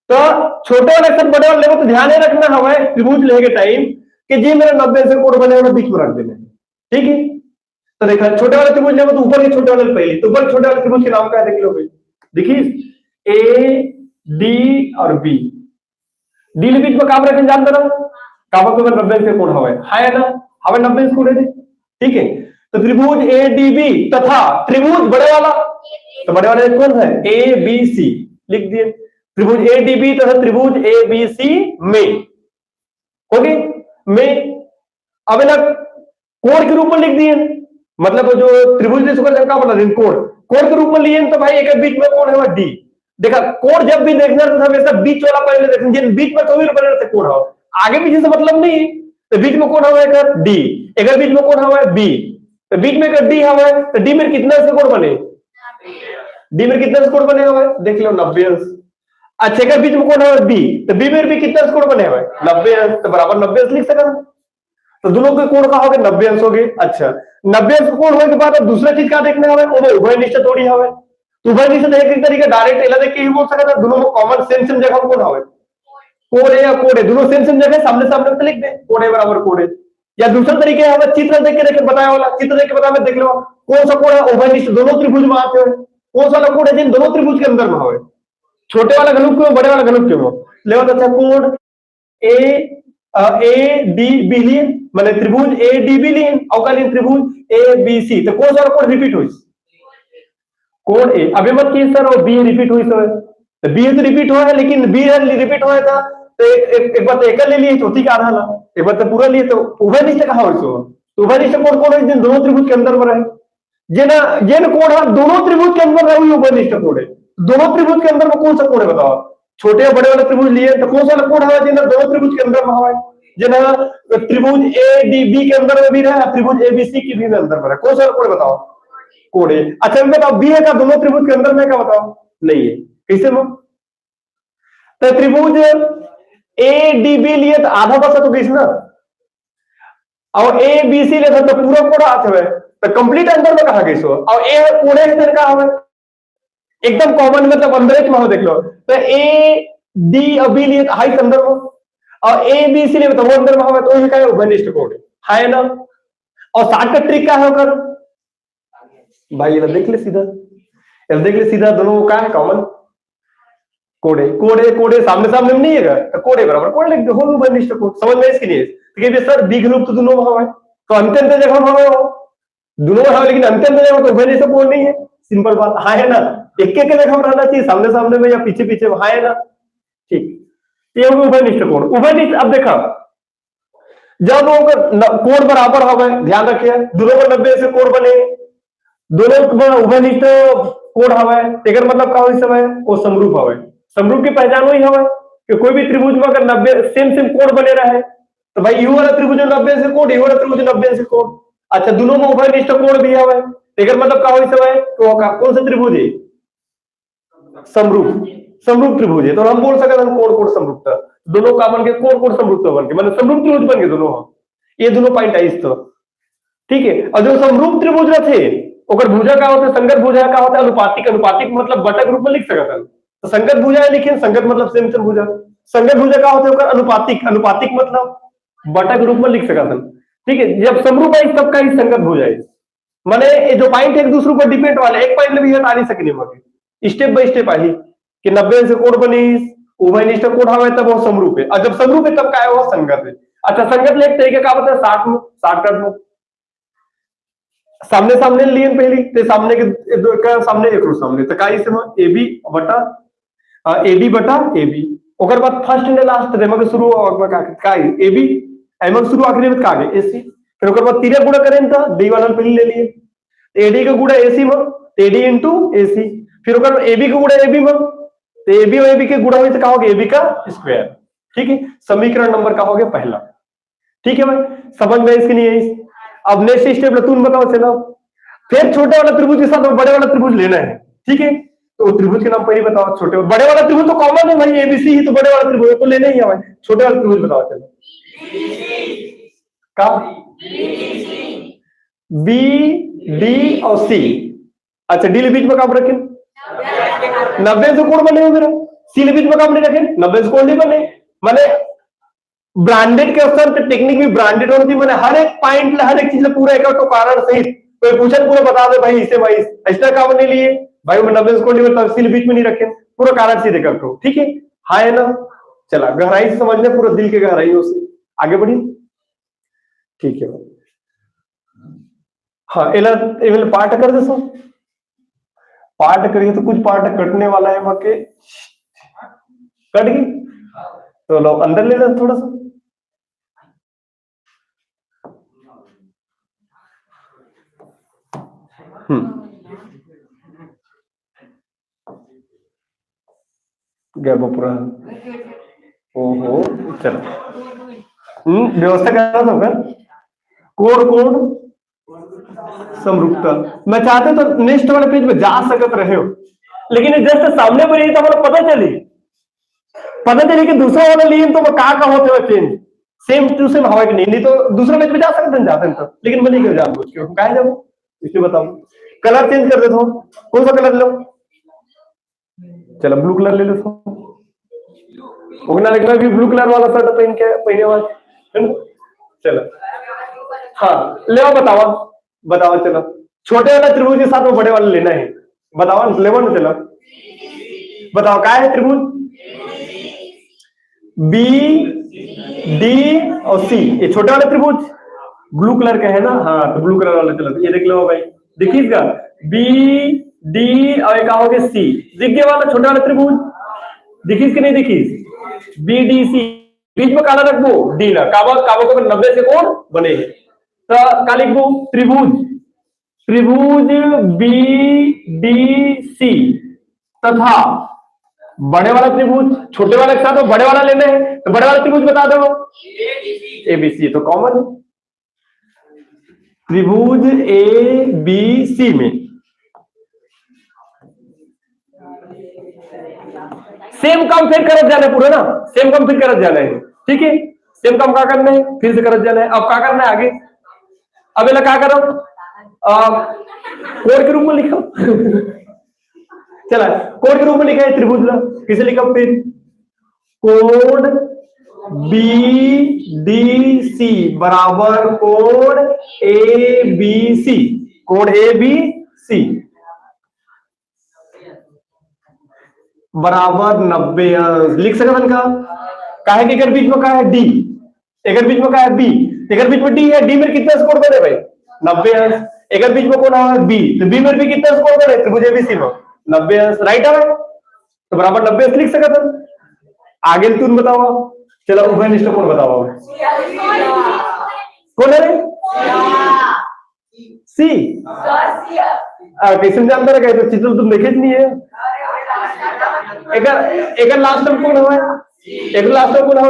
तो छोटे वाले से बड़े वाले लेबो तो ध्यान रखना है त्रिभुज लेके टाइम कि जी मेरे 90 से कोण बने वाला बीच में रख देना, ठीक है। तो देखा छोटे वाले त्रिभुज लेबो तो ऊपर के छोटे वाले पहले, तो ऊपर छोटे वाले त्रिभुज के नाम क्या है देख लो भाई, देखिए ए डी और बी, डी के बीच में काम रखें जान दो काबा को 90 से कोण है ना, हमें 90 से कोण है, ठीक है। तो त्रिभुज ए डी बी तथा त्रिभुज बड़े वाला, तो बड़े वाले कौन है ए बी सी लिख दिए, त्रिभुज ए डी बी तथा त्रिभुज ए बी सी में होगी में अब ना कोण के रूप में लिख दिए, मतलब वो जो त्रिभुज ने शुक्र का बना दिन कोण कोण के रूप में लिए तो भाई एक बीच में कोण है डी। देखा कोण जब भी देखना तो हमेशा बीच वाला पहले देखना, जिन बीच में कभी बने रहते कोण हो, आगे पीछे से मतलब नहीं। तो बीच में कोण हवा है डी, अगर बीच में कोण हवा है बी, तो बीच में अगर डी हवा है तो डी में कितना से कोण बने, डी में कितना से कोण बने हुए देख लो 90 अंश। अच्छा अगर बीच में कोण है बी, तो बी में भी कितना से कोण बने हुए 90 अंश, तो बराबर 90 अंश लिख सकते हैं। तो दोनों के कोण का हो गए 90 अंश हो गए। अच्छा 90 अंश कोण होने के बाद अब दूसरा चीज क्या देखना है, वो उभयनिष्ठ थोड़ी है। तो उभयनिष्ठ एक तरीके डायरेक्ट एला देख के ही बोल सकता है, दोनों में कॉमन सेम जगह कोण है, कोण है या कोण है, दोनों सेम जगह सामने सामने तो लिख दे कोण है बराबर कोण है। या दूसरा तरीके है चित्र देख के बताया वाला, चित्र देख के बताया मैं देख लो कौन सा कोण है उभयनिष्ठ, दोनों त्रिभुज में आते हैं, कौन सा कोण है जिन दोनों त्रिभुज के अंदर में हो, छोटे वाला घनक क्यों बड़े वाला घनक क्यों ले। अच्छा कोण ए डी बी लिए मैंने त्रिभुज ए डी बी लिए अवकालीन त्रिभुज ए बी सी, तो कौन सा कोण रिपीट हुई कोण ए। अभी मत की सर और बी रिपीट हुई सर, तो बी तो रिपीट हुआ है लेकिन बी रिपीट हुआ था तो एक बार तो एक ले लिए चौथी का आधा ला, एक बार तो पूरा लिए, तो उभयनिष्ठ कहा हो इसको, तो उभयनिष्ठ कोण कौन है जिन दोनों त्रिभुज के अंदर में रहे, जिन कोण है दोनों त्रिभुज के अंदर रहे उभयनिष्ठ कोण है। दोनों त्रिभुज के अंदर में कौन सा कोण है बताओ, छोटे या बड़े वाले त्रिभुज लिए तो कौन सा कोण है जिन दोनों त्रिभुज के अंदर में है, जिन त्रिभुज ए डी बी के अंदर में भी रहे, त्रिभुज ए बी सी की भी अंदर में रहे, कौन सा कोण बताओ कोण है। अच्छा बताओ बी है का दोनों त्रिभुज के अंदर में क्या बताओ नहीं है, कैसे में तो त्रिभुज ए डी बी लिए तो आधा बचा तो किस ना, और ए बी सी लिए तो पूरा कोण हाथ है, तो कंप्लीट अंदर में कहा गई सो, और ए कोणे से का हमें एकदम कॉमन मतलब अंदर में हो देख लो, तो ए डी और बी लिए हाई अंदर में, और ए बी सी लिए तो वो अंदर में हमें, तो ये क्या है उभयनिष्ठ कोण है ना। और 60 का ट्रिक क्या है होकर भाई ये देख ले सीधा, ये देख ले सीधा दोनों का है कॉमन कोड़े कोड़े कोड़े सामने सामने में नहीं है, तो कोड़े बराबर कोड़ लिख दो हो उभयनिष्ठ कोण, समझ में इसके लिए तो सर द्विघानुक तो दोनों में है, तो अंत्यंत जगह में हो दोनों है लेकिन अंत्यंत जगह तो उभयनिष्ठ कोण नहीं है, सिंपल बात हाँ है ना, एक एक जगह में रहना चाहिए सामने सामने में या पीछे पीछे हाँ है ना। ठीक ये उभयनिष्ठ कोण। उभयनिष्ठ अब देखा जब कोण बराबर हो गए ध्यान रखिए दोनों को 90 से कोण बने, दोनों उभयनिष्ठ कोण हवा एक मतलब का हो समय वो समरूप हवा, समरूप की पहचान वही हवा कि कोई भी त्रिभुज में अगर 90 सेम कोण बने रहे तो भाई यू वाला त्रिभुज 90 से कोण, यू वाला त्रिभुज 90 से कोण। अच्छा दोनों में उभयनिष्ठ कोण भी हवा एक मतलब का हो समय तो कौन सा त्रिभुज है समरूप, समरूप त्रिभुज है, तो हम बोल सकते हैं कोण कोण समरूपता, दोनों का बन के कोण कोण समरूपता बन के मतलब समरूप त्रिभुज बन गए दोनों, ये दोनों पॉइंट है इस तो ठीक है। और जो समरूप त्रिभुज थे ओकर भुजा का होता है, संगत भुजा का होता है अनुपातिक, अनुपातिक मतलब बटा के रूप में लिख सकता है, तो संगत भुजा है लिखिए, संगत मतलब सेम सेम भुजा, संगत भुजा का होता है ओकर अनुपातिक, अनुपातिक मतलब बटा के रूप में लिख सकता है ठीक है। जब समरूप है तब का ही संगत भुजा है, माने ये जो पॉइंट एक दूसरे पर डिपेंड वाले एक पॉइंट में भी हटा नहीं सकने मगे स्टेप बाय स्टेप आई कि 90 से कोण बनी उभयनिष्ठ कोण हवा तब वो समरूप है, और जब समरूप है तब का है वो संगत है। अच्छा संगत ले एक तरीके का होता है 60 में 60 कर दो सामने सामने लिए पहली तो सामने के सामने एक रो सामने तो काई से ए बी बटा ए बी बटा ए बी ओकर बाद फर्स्ट ने लास्ट रे मगर शुरू में काई ए बी एमन शुरू आखिरी में कागे ए सी, फिर ओकर बाद तीरे गुणा करें तो डी वाला पहले ले लिए ए डी का गुणा ए सी में ए डी इनटू ए सी, फिर ओकर ए बी का गुणा ए बी में तो ए बी और ए बी के गुणा होई तो का होगा ए बी का स्क्वायर ठीक है। समीकरण नंबर का हो गया पहला ठीक है भाई समझ में इसके लिए। अब नेक्स्ट स्टेप तुम बताओ चलो, फिर छोटे वाला त्रिभुज के साथ बड़े वाला त्रिभुज लेना है ठीक है, तो त्रिभुज के नाम पहले बताओ, छोटे बड़े वाला त्रिभुज तो कॉमन है भाई एबीसी ही तो बड़े वाला त्रिभुज तो लेना ही है भाई, छोटे वाला त्रिभुज बताओ चलो का बी डी और सी। अच्छा डी के बीच में काम रखें 90 से कोण बने हो मेरा, सी के बीच में काम नहीं रखें 90 से कोण नहीं बने, माने ब्रांडेड क्वेश्चन पे टेक्निक भी ब्रांडेड होनी चाहिए, मैंने हर एक पॉइंट हर एक चीज पूरा एक तो कारण सहित कोई पूछे पूरा बता दे भाई इसे भाई ऐसा काम नहीं लिए भाई मैं 90 को नहीं तफसील बीच में नहीं रखे पूरा कारण सीधे कर दो ठीक है हाँ है ना। चला गहराई से समझने पूरा दिल के गहराइयों से आगे बढ़ी ठीक है। हाँ एला पार्ट कर दे सो पार्ट करिए तो कुछ पार्ट कटने वाला है बाकी कट गई तो लो अंदर ले लो थोड़ा सा गया पूरा। ओहो चलो व्यवस्था करना था होगा। कोड कोड समरूपता मैं चाहते तो नेक्स्ट वाले पेज में जा सकते रहे हो, लेकिन जस्ट सामने पर ही तो हमें पता चली कि दूसरा वाला लियन तो कहाँ होते हुए चेंज सेम टू सेम हवा कि नहीं तो दूसरा पेज पे जा सकते हैं, जाते हैं तो, लेकिन मैं नहीं क्यों जान क्यों कहा जाओ इसलिए बताओ। कलर चेंज कर देता हूँ, कौन सा कलर लो? चलो ब्लू कलर ले लो। उगना लिखना भी ब्लू कलर वाला शर्ट पहन के पहने वाला है ना। चलो हाँ ले बताओ चलो छोटे वाला त्रिभुज के साथ में बड़े वाला लेना है, बताओ ले ना। चलो बताओ क्या है त्रिभुज बी डी और सी, ये छोटे वाले त्रिभुज ब्लू कलर का है ना। हाँ तो ब्लू कलर वाला चलो ये देख लो भाई, देखिए इसका बी डी और एक हो गया सी, दिख गया वाला छोटा वाला त्रिभुज, दिखीस कि नहीं दिखीस बी डी सी, बीच में काला रखबो डी ना काबा को 90 से कोण बने तो का लिखबो त्रिभुज बी डी सी तथा बड़े वाला त्रिभुज छोटे वाले के साथ बड़े वाला लेना है तो बड़े वाला त्रिभुज बता दो एबीसी, तो कॉमन है त्रिभुज ए बी सी में सेम काम फिर करत जाना है पूरा ना, सेम काम फिर करत जाना है। ठीक है सेम काम क्या करना है फिर से करत जाना है। अब क्या करना है आगे, अब क्या करो कोड के रूप में लिखो चला कोड के रूप में लिखा है त्रिभुज ला किसे लिखा फिर कोड बी डी सी बराबर कोड ए बी सी, कोड ए बी सी बराबर 90 अंश लिख सकते का है कि एक बीच में क्या है डी, एक बीच में क्या है बी, एक बीच में डी है, डी में कितना स्कोर करे भाई 90 अंश, एक बीच में कौन है बी तो बी में भी कितना स्कोर करे त्रिभुज एबीसी में 90 अंश, राइट है तो बराबर 90 अंश लिख सकते हैं। आगे तुम बताओ चलो उभयनिष्ठ कौन बताओ कौन है सी कैसे जानते रहे तो चित्र तुम देखे नहीं है। एक लास्ट में कौन है एक लास्ट में कौन है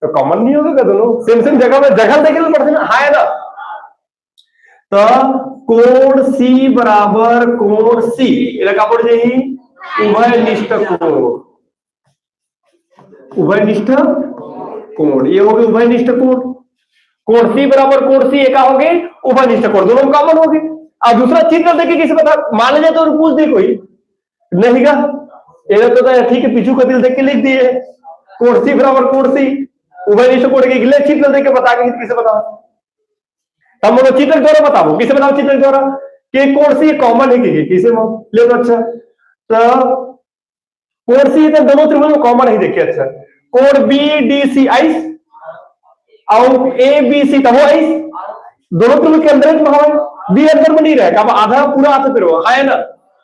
तो कॉमन नहीं होगा दोनों सेम जगह में जगह देखे पड़ते ना हाँ है ना। तो कोण सी बराबर कोण सी इलाका पड़ जाए उभयनिष्ठ कोण, उभयनिष्ठ कोण ये हो गए उभयनिष्ठ कोण, कोण सी बराबर कोण सी एक हो गए उभयनिष्ठ कोण दोनों कॉमन हो गए। अब दूसरा चित्र देखे किसी बता मान लीजिए तो पूछ दे कोई नहीं का ये तो ठीक है पीछू का दिल देख के लिख दिए कोण सी बराबर कोण सी उभयनिष्ठ कोण के अगले चित्र देख के बता के किसे बताओ हम लोग चित्र द्वारा बताओ किसे बताओ चित्र द्वारा कि कोण सी कॉमन है कि किसे ले लो। अच्छा तो कोण सी तो दोनों त्रिभुज में कॉमन है देखिए। अच्छा कोण बी डी सी आइस और ए बी सी तो आइस दोनों त्रिभुज के अंदर में हो बी अंदर में नहीं रहेगा अब आधा पूरा आता फिर है ना।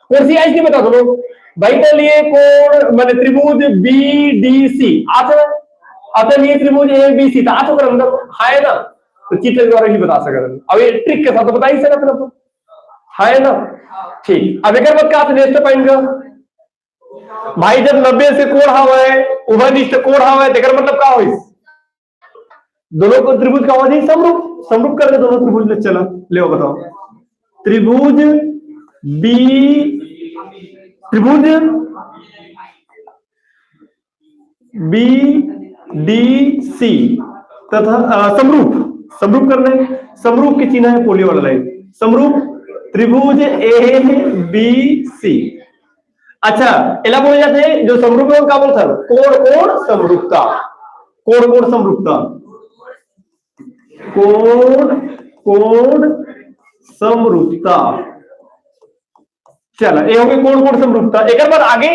कोण सी आइस नहीं बता दो भाई तो लिए कोण माने त्रिभुज बी डी सी आता अतः लिए त्रिभुज ए बी सी तो आता अंदर है ना तो चित्र द्वारा ही बता सकते हैं। अब ये ट्रिक के साथ तो बता ही सकते है ना। ठीक अब एक बात का नेक्स्ट पॉइंट का भाई जब 90 से कोण हवा है उभयनिष्ठ कोण हवा है देखकर मतलब क्या हो दोनों को त्रिभुज का हो समरूप समरूप करके दोनों त्रिभुज ले चलो ले बताओ त्रिभुज बी डी सी तथा समरूप समरूप करना है। समरूप के चिन्ह है पोलियो वाला लाइन समरूप त्रिभुज ए बी सी। अच्छा एला बोले जाते हैं जो समरूप है क्या बोलता है कोण कोण समरूपता, कोण कोण समरूपता, कोण कोण समरूपता। चलो ये हो गया कोण कोण समरूपता। एक बार आगे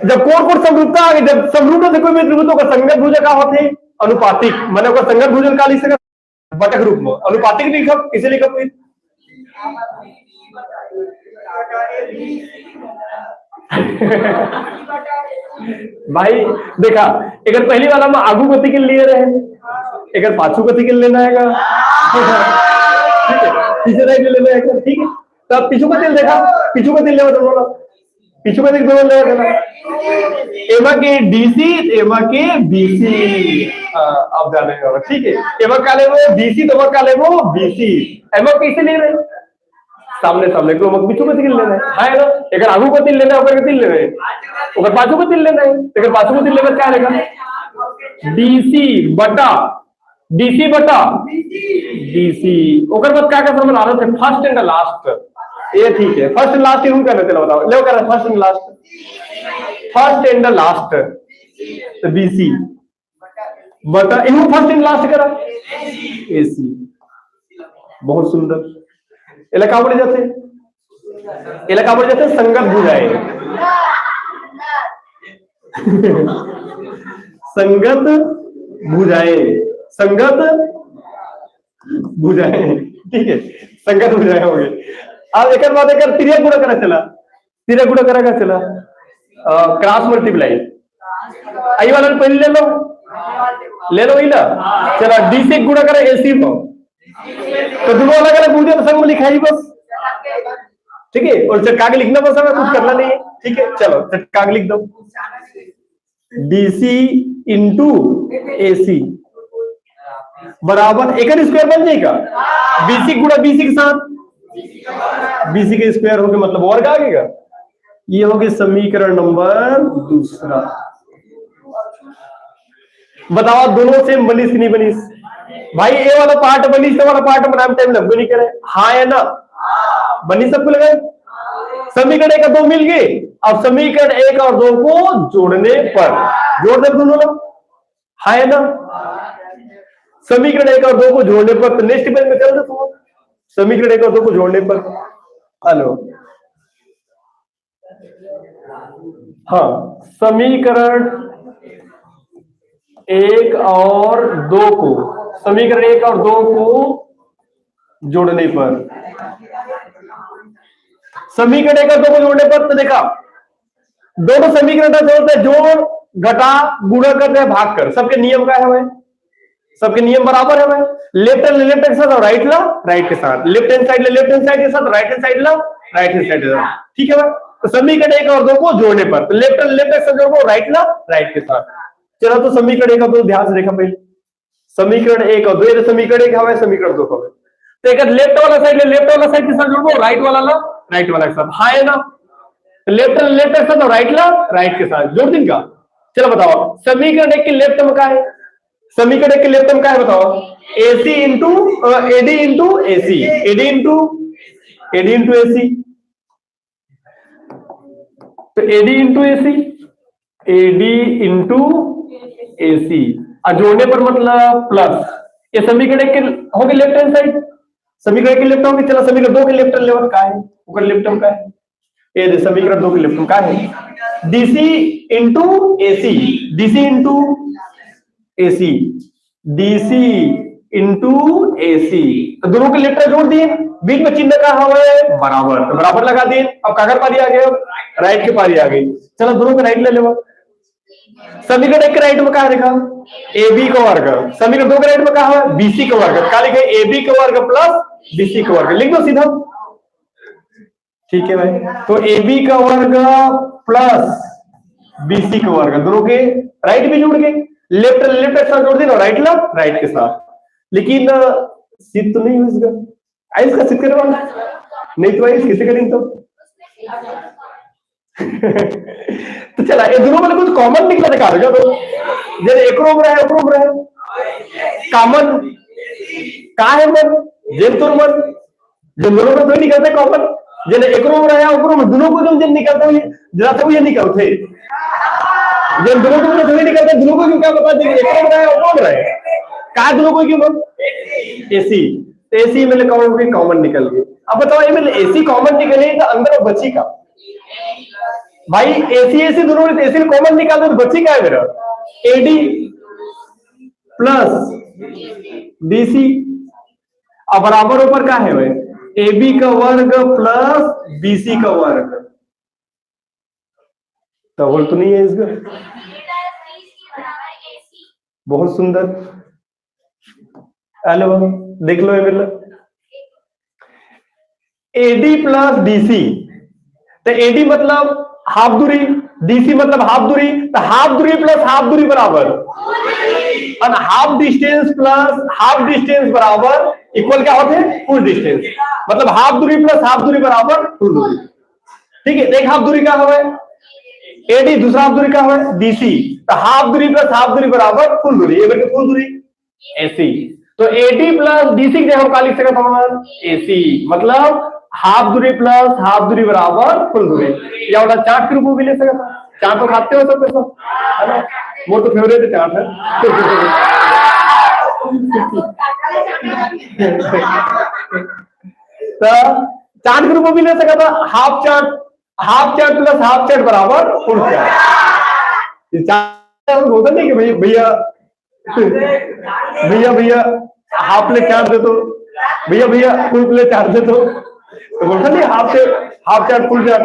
जब कोण कोण समरूपता आगे जब समरूप से कोई भी त्रिभुजों का संगत भुजन का होते हैं अनुपातिक मैंने को संगत भुजन का लिख सकता बटक रूप में अनुपातिक लिखा किसे लिखा फिर भाई देखा एक पहली वाला में आगू गति के लिए रहे एक पाछू गति के लेना है ठीक है, पीछे साइड ले लेना एकदम, ठीक है। तो अब पीछू का तिल देखा, पीछू का तिल लेवा दोनों, पीछू का तिल दोनों लेवा देना, एमा के डीसी, एमा के बीसी। अब जाने होगा, ठीक है। एमा का ले वो डीसी, तो का ले वो बीसी। एमा कैसे ले रहे, सामने सामने को मत पीछू का तिल लेना है ना। अगर आगू का तिल लेना है, ऊपर का तिल लेना है, अगर पाछू का तिल लेना है, अगर पाछू का तिल लेना क्या रहेगा, डीसी बटा डीसी बटा डीसी। ओकर बाद क्या फॉर्मूला आ रहा है, फर्स्ट एंड लास्ट। ये ठीक है, फर्स्ट एंड लास्ट यूज करना, चलो बताओ ले कर first and last, first and last तो बीसी बटा इनको फर्स्ट एंड लास्ट करा एसी। बहुत सुंदर। इलाका बढ़ जाते, इलाका बढ़ जाते संगत भुजाएं संगत भुजाएं, संगत भुजाएं, ठीक है, संगत भुजाएं हो गई। अब एक बात है, तिरिया गुणा करा चला, तिरिया गुणा करा का चला, क्रॉस मल्टीप्लाई आई वाला पहले ले लो, ले लो इला, चला डी से गुणा करा एसी को, तो दोनों अलग अलग बुझे तो संग में लिखाई बस, ठीक है। और चटका के लिखना बस, हमें कुछ करना नहीं है, ठीक है। चलो चटका के लिख दो, डीसी इंटू एसी बराबर एक स्क्वायर बन जाएगा, बीसी गुणा बीसी के साथ, बीसी के स्क्वायर होके मतलब वर्ग आ गएगा। ये हो गया समीकरण नंबर दूसरा। बताओ दोनों सेम बनीस कि नहीं बनीस? भाई ए वाला पार्ट बनीस, ये वाला पार्ट बनाने टाइम लगभग नहीं करे, हाँ है ना, बनी सबको लगाए। समीकरण 1 और 2 मिल गए, अब समीकरण 1 और 2 को जोड़ने पर, जोड़ दे दोनों लोग, हाँ है ना। समीकरण 1 और 2 को जोड़ने पर, तो नेक्स्ट पेज में चल दो तुम, समीकरण 1 और 2 को जोड़ने पर, हेलो हाँ, समीकरण 1 और 2 को, समीकरण 1 और 2 को जोड़ने पर, समीकरण 1 और 2 को जोड़ने पर, तो देखा दोनों समीकरण का जोड़ते हैं, जोड़ घटा गुणा करते हैं भाग कर, सबके नियम क्या है, सबके नियम बराबर है भाई। लेफ्ट हैंड लेफ्ट के साथ और राइट ला राइट के साथ, left hand side left hand side के साथ, राइट हैंड साइड ला राइट हैंड साइड के साथ, ठीक है भाई। तो समीकरण 1 और 2 को जोड़ने पर, तो लेफ्ट हैंड लेफ्ट के साथ जोड़ो, राइट ला राइट के साथ। चलो तो समीकरण 1 और 2 ध्यान से देखा पहले, समीकरण 1 और 2, ये समीकरण 1 हवा, समीकरण 2 हवा। तो एक लेफ्ट वाला साइड लेफ्ट वाला साइड के साथ जोड़ो, राइट वाला ला राइट वाला के साथ, हाँ है ना। लेफ्ट लेफ्ट के साथ और राइट ला राइट के साथ जोड़ दिन का। चलो बताओ समीकरण 1 के लेफ्ट में क्या है, समीकरण 1 के लेफ्ट में क्या है बताओ, AC into AD into AC, AD into AC, तो AD into AC, AD into AC, और जोड़ने पर मतलब प्लस। ये समीकरण 1 के हो गए लेफ्ट हैंड साइड, समीकरण 1 के लेफ्ट होंगे। चलो समीकरण 2 के लेफ्ट हैंड लेवल का है, ऊपर लेफ्ट हैंड का है, ये समीकरण 2 के लेफ्ट हैंड का है, DC into AC, DC into AC, DC into AC, तो दोनों के लेफ्ट जोड़ दिए, बीच में चिन्ह का हवा है बराबर, तो बराबर लगा दिए। अब काकर पारी आ गए, राइट के पारी आ गई, चलो दोनों का राइट ले लो। समीकरण 1 के राइट में कहा देखा ए बी का वर्ग, समीकरण 2 के राइट में कहा है बीसी का वर्ग, क्या लिखे ए बी का वर्ग प्लस बीसी का वर्ग, लिख दो सीधा, ठीक है भाई। तो ए बी का वर्ग प्लस बीसी का वर्ग, दोनों के राइट भी जुड़ गए, लेफ्ट लेफ्ट के साथ जोड़ देना, राइट ला राइट के साथ। लेकिन सिद्ध तो नहीं हुई इसका, इसका सिद्ध करवा नहीं तो भाई किसे करेंगे तो तो चला ये दोनों में कुछ कॉमन निकला दिखा दो, तो जैसे एक रोम रहे कॉमन का है मन जेन तुर मन, जो दोनों में तो निकलते कॉमन, जैसे एक रोम रहे ऊपर में दोनों को जो निकलता हुए जरा से ये निकलते, जब दोनों को थोड़ी निकलते, दोनों को क्यों क्या बता देंगे, एक रोम रहे ऊपर रहे का, दोनों को क्यों एसी, एसी में कॉमन निकल गई। अब बताओ ये मेरे एसी कॉमन निकले तो अंदर बची का भाई, एसी एसी दोनों में एसी कॉमन निकाल दो तो बची का है मेरा एडी प्लस बीसी, अब बराबर ऊपर का है भाई ए बी का वर्ग प्लस बीसी का वर्ग, तो बोल तो नहीं है इसका, बहुत सुंदर। हेलो देख लो ये मेरे, एडी प्लस डीसी, तो एडी मतलब हाफ दूरी, डीसी मतलब हाफ दूरी, तो हाफ दूरी प्लस हाफ दूरी बराबर, और half distance plus half distance बराबर इक्वल क्या होते हैं? Full distance. मतलब हाफ दूरी प्लस हाफ दूरी बराबर फुल दूरी। ठीक है, एक हाफ दूरी का है एडी, दूसरा हाफ दूरी का है डीसी, तो हाफ दूरी प्लस हाफ दूरी बराबर फुल दूरी, ये बेटे फुल दूरी एसी। तो एडी प्लस डीसी के हम क्या लिख सकते हैं? एसी, मतलब हाफ दूरी प्लस हाफ दूरी बराबर फुल दूरी। या वाला चार्ट के रूप में भी ले सकते हैं। चार्ट तो खाते हो सब पैसा, है ना? वो तो फेवरेट चार्ट है। तो चार्ट के रूप में भी ले सकता था, half chart plus half chart बराबर फुल चार्ट। होता नहीं कि भैया भैया भैया हाफ प्लेट चार्ट दे दो, भैया फुल प्लेट चार्ट दे दो, तो बोलता नहीं हाफ चार्ट फुल चार्ट।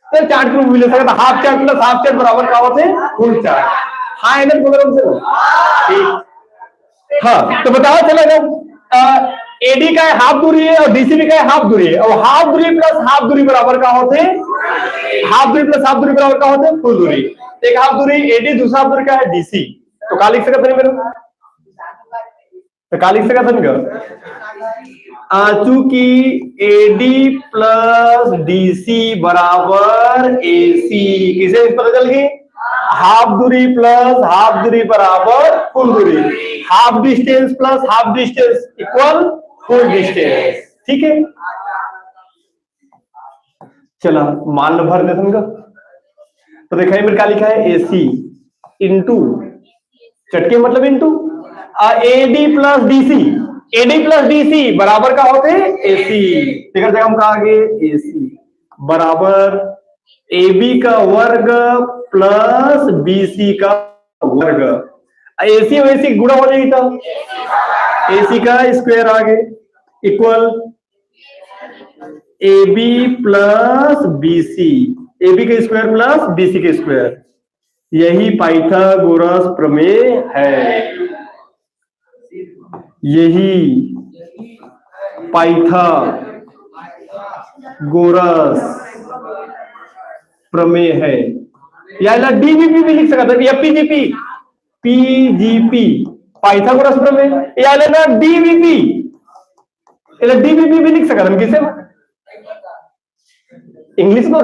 तो चार्ट के रूप में ले सकता, half chart plus half chart बराबर क्या होते हैं? Full chart. हाँ एनएफ बोल ठीक। हाँ तो बताओ चलेगा, एडी का हाफ दूरी है और डीसी का हाफ दूरी है, और हाफ दूरी प्लस हाफ दूरी बराबर का होते हैं? हाफ दूरी प्लस हाफ दूरी बराबर का होते हैं? फुल दूरी। एक हाफ दूरी एडी, दूसरा हाफ दूरी का है डीसी, तो क्या लिख सकते हैं मेरे? तो क्या लिख सकते हैं? चूंकि एडी प्लस डीसी बराबर एसी, किसे पता चल गई? हाफ दूरी प्लस हाफ दूरी बराबर फुल दूरी, half distance plus half distance equal full distance. ठीक है, चलो मान लो भर देते हैं। तो देखा मेरे क्या लिखा है? एसी इंटू चटके मतलब into AD plus DC, AD plus DC बराबर का होते हैं? एसी। ठीक है, हम कहा आगे एसी बराबर एबी का वर्ग प्लस बीसी का वर्ग, एसी और एसी गुणा हो जाएगी, तो एसी का स्क्वायर आगे equal AB plus BC, AB का स्क्वायर प्लस बीसी का स्क्वायर। यही पाइथागोरस प्रमेय है, यही पाइथागोरस प्रमेय है। या डीबीपी भी लिख सकता है, या पीजीपी, पीजीपी पाइथागोरस प्रमेय, या ना डीबीपी, डीबीपी भी लिख सकता है। किसे इंग्लिश में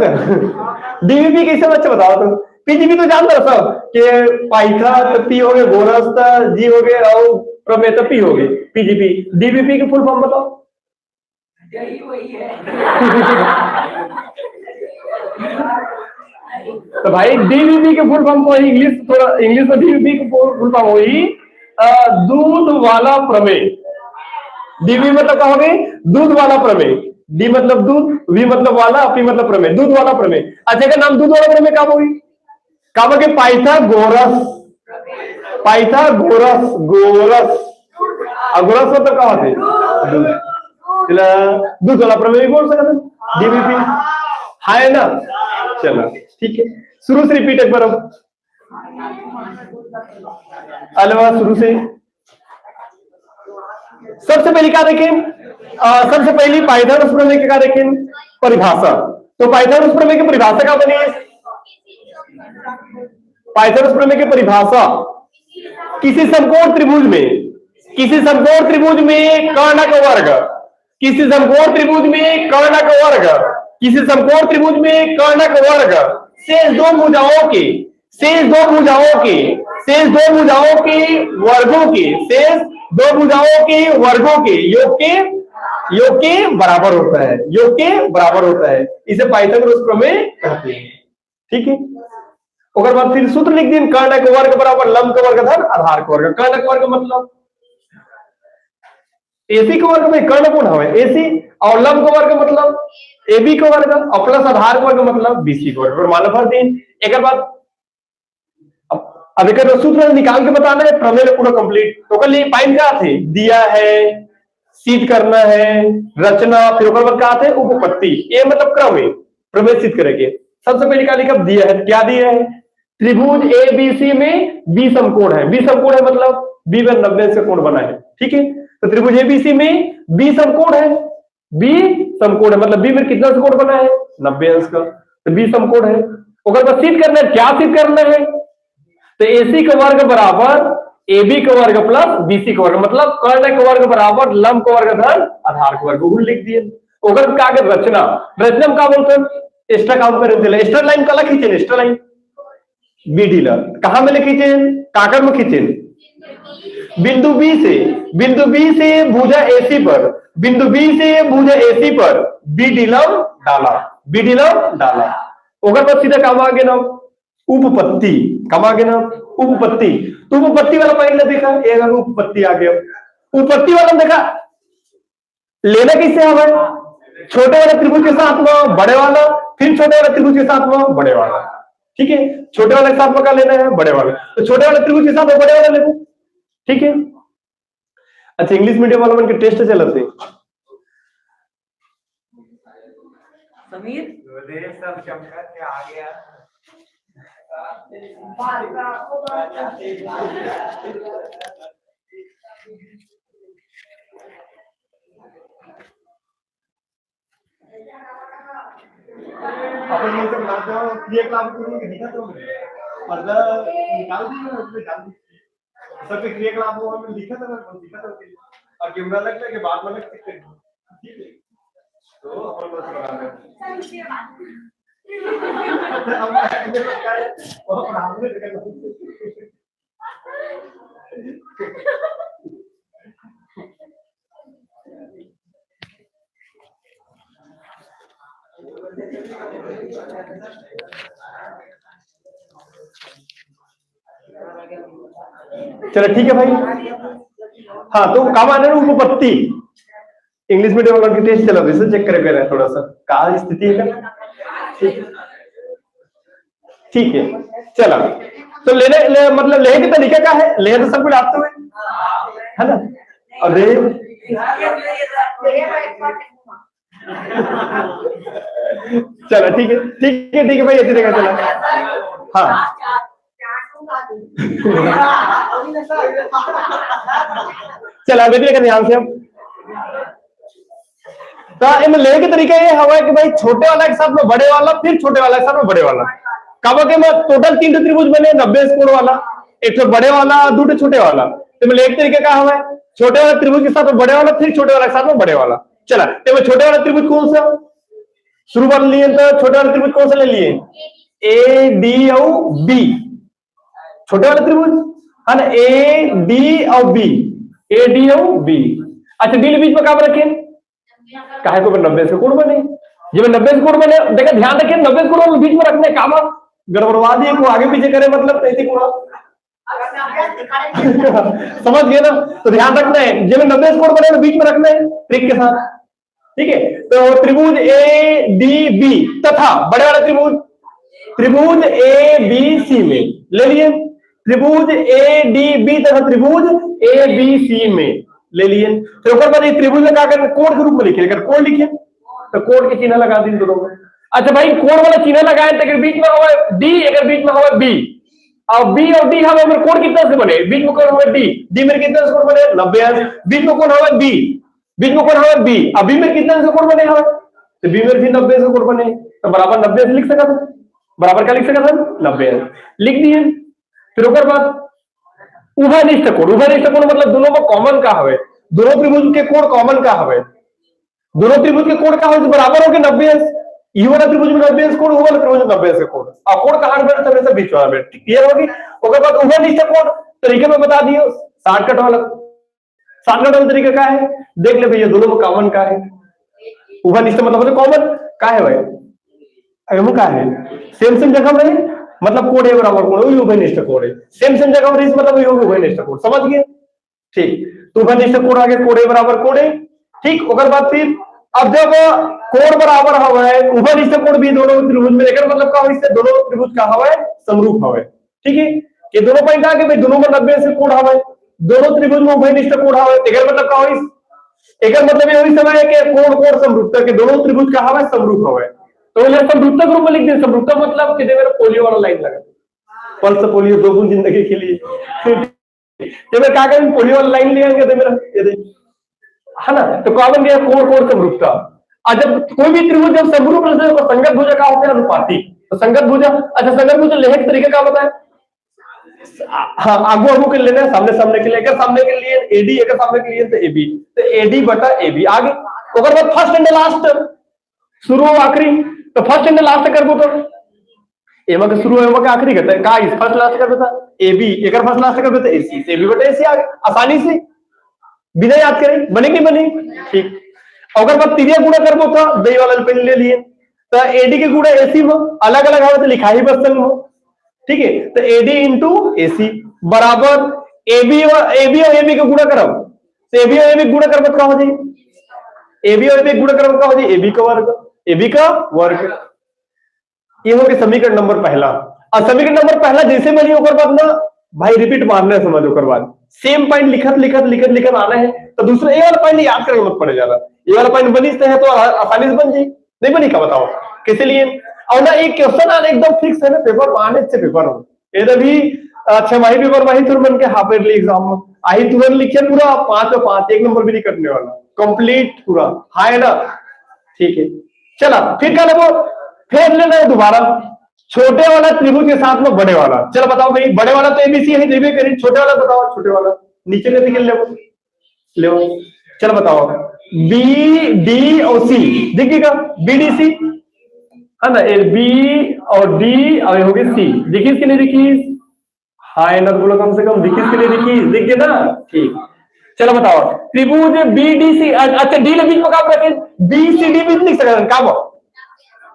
डीबीपी कैसे बच्चे बताओ तुम? पीजीपी तो जानते हो सब कि पाइथा तो पी हो गए, गोरस तो जी हो गए, और प्रमेय तो पी हो गए, पीजीपी। डीबीपी की फुल फॉर्म बताओ। वही है। तो भाई डीबीपी के फुल फॉर्म को इंग्लिश, थोड़ा इंग्लिश में डीबीपी के फुल फॉर्म हुई दूध वाला प्रमेय। डीबी मतलब क्या हो गई? दूध वाला प्रमेय। डी मतलब दूध, वी मतलब वाला, पी मतलब प्रमेय, दूध वाला प्रमेय। अच्छा का नाम दूध वाला प्रमेय कब होगी? कब होगी? पाइथागोरस, पाइथागोरस, गोरस, गोरस मतलब क्या होते? दूध वाला प्रमेय बोल सकते हैं, डीबीपी है ना। चलो ठीक है, शुरू से रिपीट एक बार। अलवा शुरू से सबसे पहले क्या देखें? सबसे पहली पाइथागोरस प्रमेय की क्या देखें? परिभाषा। तो पाइथागोरस प्रमेय की परिभाषा क्या बनी? पाइथागोरस प्रमेय की परिभाषा किसी समकोण त्रिभुज में, किसी समकोण त्रिभुज में कर्ण का वर्ग, किसी समकोण त्रिभुज में कर्ण का वर्ग, किसी समकोण त्रिभुज में कर्ण का वर्ग शेष दो भुजाओं के, शेष दो भुजाओं के, शेष दो भुजाओं के वर्गों के, शेष दो भुजाओं के वर्गों के योग के बराबर होता है, योग के बराबर होता है। इसे पाइथागोरस प्रमेय कहते हैं। ठीक है, और बाद फिर सूत्र लिख दिन, कर्ण का वर्ग बराबर लंब का वर्ग धन आधार का वर्ग। कर्ण का वर्ग मतलब एसी का वर्ग में कर्ण कौन है? एसी। और लंब का वर्ग मतलब एबी का वर्ग, और प्लस आधार का वर्ग मतलब बीसी का वर्ग। मान भर दिन एक बात। अब एक सूत्र निकाल के बताना है, प्रमेय पूरा कंप्लीट। तो कल ये पाइन क्या थे? दिया है, सिद्ध करना है, रचना, फिर क्या थे? उपपत्ति। ये मतलब क्रम है, प्रमेय सिद्ध करेंगे। सबसे पहले क्या लिखा? दिया है। क्या दिया है? त्रिभुज एबीसी में बी समकोण है। बी समकोण है मतलब बी में 90 से कोण बना है। ठीक है, तो त्रिभुज एबीसी में बी समकोण है। बी समकोण है, मतलब बी में कितना अंश कोण बना है 90 अंश का, तो बी समकोण है। अगर बस सिद्ध करना है, क्या सिद्ध करना है, तो एसी का वर्ग बराबर एबी का वर्ग प्लस बीसी का वर्ग, मतलब कर्ण का वर्ग बराबर लंब का वर्ग धन आधार का वर्ग लिख दिए। अगर क्या रचना, रचना में क्या बोलते हैं, एक्स्ट्रा काम करें, एक्स्ट्रा लाइन कला खींचे, एक्स्ट्रा लाइन बी डीलर कहां में खींचे, काकर में खींचे, बिंदु बी से भुजा एसी पर, बिंदु बी से भुजा एसी पर बी डीलम डाला, बी डीलम डाला। अगर बस सीधा काम आगे ना उपपत्ति, काम आगे ना उपपत्ति, तो उपपत्ति वाला पॉइंट ने देखा, एक अगर उपपत्ति आ गया, उपपत्ति वाला देखा लेना कैसे हमें, छोटे वाले त्रिभुज के साथ में बड़े वाला, फिर छोटे वाले त्रिभुज के साथ में बड़े वाला, ठीक है, छोटे वाले के साथ में क्या लेना है बड़े वाले, तो छोटे वाले त्रिभुज के साथ में बड़े वाला लेना, ठीक है। अच्छा इंग्लिश मीडियम वालों में टेस्ट चला थे समीर सब चमका के आ गया। अपन मतलब ना जाओ क्रिया क्लास में दिखा तो पर्दा निकाल दिया उसमें डाल दी सब क्रिया क्लास में लिखा था और कैमरा लगता है कि बाद में लग सकते हैं, ठीक है, तो अपन बस बना रहे हम ऐसे लगता है वो पढ़ाने में करना। चलो ठीक है भाई, हाँ तो काम आने उपपत्ति इंग्लिश मीडियम वालों की टेस्ट चला वैसे चेक करे पहले थोड़ा सा कहा स्थिति है, ठीक है। चला तो लेने मतलब लेह के तरीके का है, लेह तो सब कुछ आते हुए है ना, और रे चलो ठीक है ठीक है ठीक है भाई, अच्छी जगह चला, हाँ चला देखिएगा ध्यान से। तो इनमें ले के तरीका ये हवा है कि भाई छोटे वाला के साथ में बड़े वाला, फिर छोटे वाला के साथ में बड़े वाला, कब के में टोटल 3 त्रिभुज बने 90 कोण वाला, एक तो बड़े वाला 2 छोटे वाला, तो मैं एक तरीके का हवा है छोटे वाला त्रिभुज के साथ में बड़े वाला, फिर छोटे वाला के साथ में बड़े वाला। चला तो छोटे वाला त्रिभुज कौन सा शुरू कर लिए, तो छोटे वाला त्रिभुज कौन सा ले लिए, ए डी और बी, छोटे वाला त्रिभुज है ना, ए डी और बी, ए डी और बी। अच्छा डी बीच में कहां रखे, काहे को 90 से कोण बने, जब 90 से कोण बने देखा ध्यान रखिए 90 से कोण बीच में रखने काम गड़बड़वा दिए को आगे पीछे करे मतलब नहीं थी कोण समझ गए ना, तो ध्यान रखना है जब 90 से कोण बने तो बीच में रखना है ट्रिक के साथ, ठीक है। तो त्रिभुज ए डी बी तथा बड़े वाला त्रिभुज, त्रिभुज ए बी सी में ले लिए, त्रिभुज ए डी बी तथा त्रिभुज ए बी सी में ले लिए। तो ऊपर पर त्रिभुज में क्या करें, कोण के रूप में लिखे, अगर कोण लिखे तो कोण के चिन्ह लगा दी दोनों में। अच्छा भाई कोण वाला चिन्ह लगाए तो अगर बीच में होगा डी, अगर बीच में होगा बी, और बी और डी हमें कोण कितना से बने, बीच में कोण होगा डी, डी में कितना से कोण बने 90 अंश, बीच में कोण होगा बी, बीच में कोण होगा बी, अब बी में कितना से कोण बने हमें, तो बी में भी 90 से कोण बने, तो बराबर 90 से लिख सका था, बराबर क्या लिख सका था 90 अंश लिख दिए। फिर ओकर बाद उभयनिष्ठ कोण, उभयनिष्ठ कोण मतलब दोनों में कॉमन का हवे, दोनों त्रिभुज के कोण कॉमन का हवे, दोनों त्रिभुज के कोण का हवे बराबर हो के 90 अंश, ये वाला त्रिभुज में 90 अंश कोण, वो वाला त्रिभुज में 90 अंश कोण, और कोण कहां बैठता है बीच वाला बैठ, क्लियर होगी। ओकर बाद उभयनिष्ठ कोण तरीके में बता दियो, शॉर्टकट वाला तरीका क्या है देख ले भैया, दोनों में कॉमन का है, उभयनिष्ठ मतलब कॉमन का है भाई, अगर का है सेम सेम जगह में मतलब कोण है बराबर कोण, वही उभयनिष्ठ कोण है, सेम सेम जगह में मतलब वही होगा उभयनिष्ठ कोण, समझ गए ठीक। तो उभयनिष्ठ कोण आगे कोण है बराबर कोण है, ठीक। ओकर बाद फिर अब जब कोण बराबर हवा है उभयनिष्ठ कोण भी दोनों त्रिभुज में, लेकर मतलब का इससे दोनों त्रिभुज का हवा है समरूप हवा है, ठीक है। ये दोनों पॉइंट आगे भाई दोनों में 90 से कोण हवा है, दोनों त्रिभुज में उभयनिष्ठ कोण हवा है, लेकर मतलब का इस एकर मतलब ये वही समय है कि कोण कोण समरूपता के दोनों त्रिभुज का हवा है समरूप हवा है, तो ये समरूपता ग्रुप में लिख दें, समरूपता मतलब कि मेरा पोलियो वाला लाइन लगा, पल्स पोलियो 2 बूंद जिंदगी के लिए, जब मैं क्या करें पोलियो वाला लाइन ले आएंगे तो मेरा ये देख है ना, तो क्या बन गया कोण कोण समरूपता। और जब कोई भी त्रिभुज जब समरूप रहते हैं तो संगत भुजा का होता है अनुपाती। तो संगत भुजा, अच्छा संगत भुजा लेने का तरीका क्या बताए? हाँ आगू आगू के लेना है, सामने सामने के लिए, अगर सामने के लिए एडी, अगर सामने के लिए तो एबी, तो एडी बटा एबी आगे। अगर बाद फर्स्ट एंड लास्ट शुरू आखिरी, तो फर्स्ट एंड लास्ट कर दो, तो एमा का शुरू है एमा का आखिरी करता है का इस फर्स्ट लास्ट कर देता एबी, एक फर्स्ट लास्ट कर देता एसी, से एबी बटा एसी आगे आसानी से बिना याद करें, बनेगी बनेगी ठीक। अगर बात तिरिया गुणा कर दो तो दही वाला पेन ले लिए, तो एडी के गुणा एसी में अलग अलग आवे तो लिखा ही बस संग हो, ठीक है। तो एडी इंटू एसी बराबर एबी और एबी का गुणा करब, तो एबी और एबी गुणा करब का हो जाए, एबी और एबी गुणा करब का हो जाए एबी का वर्ग, एबी का वर्ग। ये हो गया समीकरण नंबर पहला। और समीकरण नंबर पहला जैसे बनी ओकर बाद ना भाई रिपीट मारना है, समझ ओकर बाद सेम पॉइंट लिखत लिखत लिखत लिखत आना है, तो दूसरा ये वाला पॉइंट याद करके मत पड़े ज्यादा, ये वाला पॉइंट बनी है तो आसानी से बन जाए, नहीं बनी का बताओ किस लिए। और ना एक क्वेश्चन आना एकदम फिक्स है ना, पेपर आने से पेपर हो ये भी 6 माही पेपर वही तुरंत बन के हाफ ईयरली एग्जाम में आई तुरंत लिखे पूरा 5 में 5, एक नंबर भी नहीं कटने वाला, कंप्लीट पूरा हाँ है ना, ठीक है। चला फिर क्या लगो, फिर लेना है दोबारा छोटे वाला त्रिभुज के साथ में बड़े वाला। चलो बताओ भाई, बड़े वाला तो एबीसी है देवे करी, छोटे वाला बताओ, छोटे वाला नीचे कैसे खेल ले, चलो बताओ बी डी और सी दिखेगा, बी डी सी है ना, बी और डी और हो गई सी, दिखीस कि नहीं दिखीस, हाँ ना बोलो कम से कम दिखीस कि नहीं दिखीस, दिख गया ना ठीक। चलो बताओ त्रिभुज बी डी सी, अच्छा डी ले बीच में काम रखे, बी सी डी बीच लिख सकते काम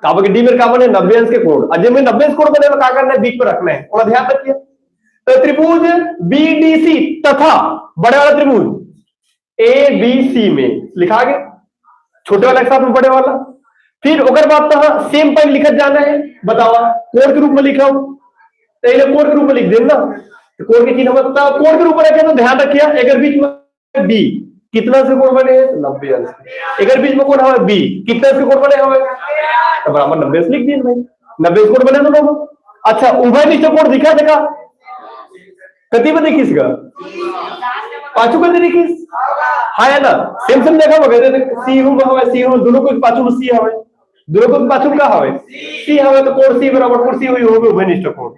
काबा के डी में काबा ने 90 अंश के कोण, अजय में 90 अंश कोण बने क्या करना है बीच में रखना है, थोड़ा ध्यान रखिए। तो त्रिभुज बीडीसी तथा बड़े वाला त्रिभुज ए बी सी में लिखा गया, छोटे वाला के साथ में बड़े वाला। फिर अगर बात तो सेम पॉइंट लिखत जाना है, बताओ कोण के रूप में लिखा हूं, तो इन्हें कोण के रूप में लिख देना, कोण की चिन्ह मतलब कोण के रूप में रखे तो ध्यान रखिए, अगर बीच में बी कितना से कोण बने 90 अंश, अगर बीच में कोण हवे बी कितना से कोण बने हवे तो बराबर 90 अंश लिख दिए भाई, 90 कोण बने दोनों में। अच्छा उभय निष्ठ कोण दिखा देखा कति में देखिस का पांचों कति देखिस, हाँ है ना सेम सेम देखा होगा, सी हूं हवे सी हूं दोनों को पांचों में सी हवे, दोनों को पांचों का हवे सी हवे, तो कोण सी बराबर कोण सी हुई होगी उभय निष्ठ कोण,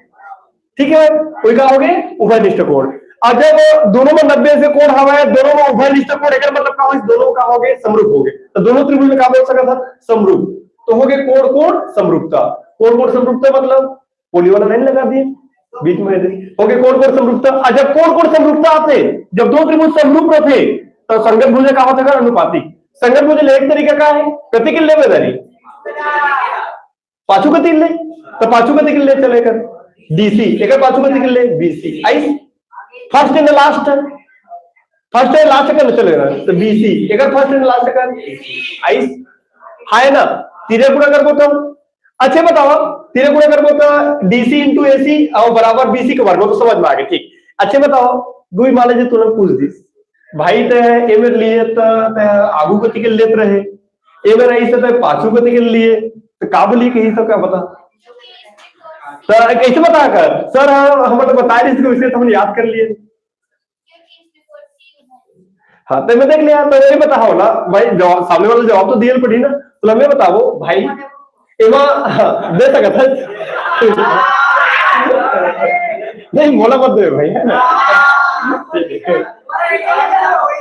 ठीक है कोई का हो गए उभय निष्ठ कोण। और जब दोनों में 90 से कोण हवा दोनों में उभय निष्ठ कोण, अगर मतलब का हो दोनों का हो गए समरूप हो गए, तो दोनों त्रिभुज में का बोल सकता था समरूप, तो हो गए कोण कोण समरूपता, कोण कोण समरूपता मतलब पोली वाला लाइन लगा दिए बीच में हो गए कोण कोण समरूपता। जब कोण कोण समरूपता आते, जब दो त्रिभुज समरूप थे तो संगत भुज का होता है अनुपातिक, संगत भुज एक तरीका का है प्रति किल्ले में दारी पांचों गति ले, तो पांचों गति किल्ले चलेगा डीसी, एक पांचों गति किल्ले BC I, first and last, first and last का चलेगा तो बीसी, एक फर्स्ट एंड लास्ट का आई है ना, तीरे गुणा कर दो तो अच्छे बताओ तीरे गुणा कर दो तो डीसी इंटू एसी और बराबर बीसी का वर्ग, तो समझ में आ गया ठीक। अच्छे बताओ दुई मान लीजिए तुरंत पूछ दी भाई ते ए में लिए तो आगू गति के लेते रहे, ए में रही से पांचों गति के लिए तो काबुली के ही सब क्या पता, तो कैसे बता कर सर हम तो बताए इसको विषय तो हमने याद कर लिए, हाँ तो मैं देख लिया तो वही बताओ ना भाई, जवाब सामने वाला जवाब तो दिए पड़ी ना, तो हमें बताओ भाई एमा दे सकता नहीं बोला मत दे भाई है ना,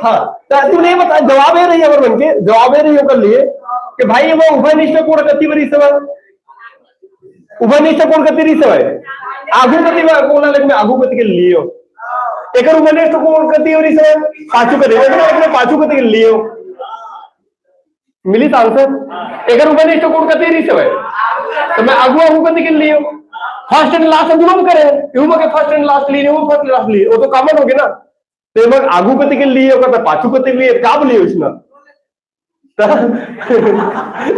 हाँ तो तू नहीं बता जवाब है रही है बन के जवाब है रही हो कर लिए कि भाई वो उभय निष्ठ कोण गति बरी सवाल, उभय निष्ठ कोण गति रही सवाल आगू गति कोण में आगू गति के लिए हो, एक उभय निष्ठ कोण गति हो रही सवाल पांचों गति पांचों गति के लिए हो मिली था आंसर, एक उभय निष्ठ कोण गति रही सवाल तो मैं आगू आगू गति के लिए हो, फर्स्ट एंड लास्ट दोनों करे यूं के फर्स्ट एंड लास्ट लिए वो फर्स्ट लास्ट लिए वो तो कॉमन हो गया ना, तो मैं आगू गति के लिए होगा तो पांचों गति के लिए काब लिए उसमें तो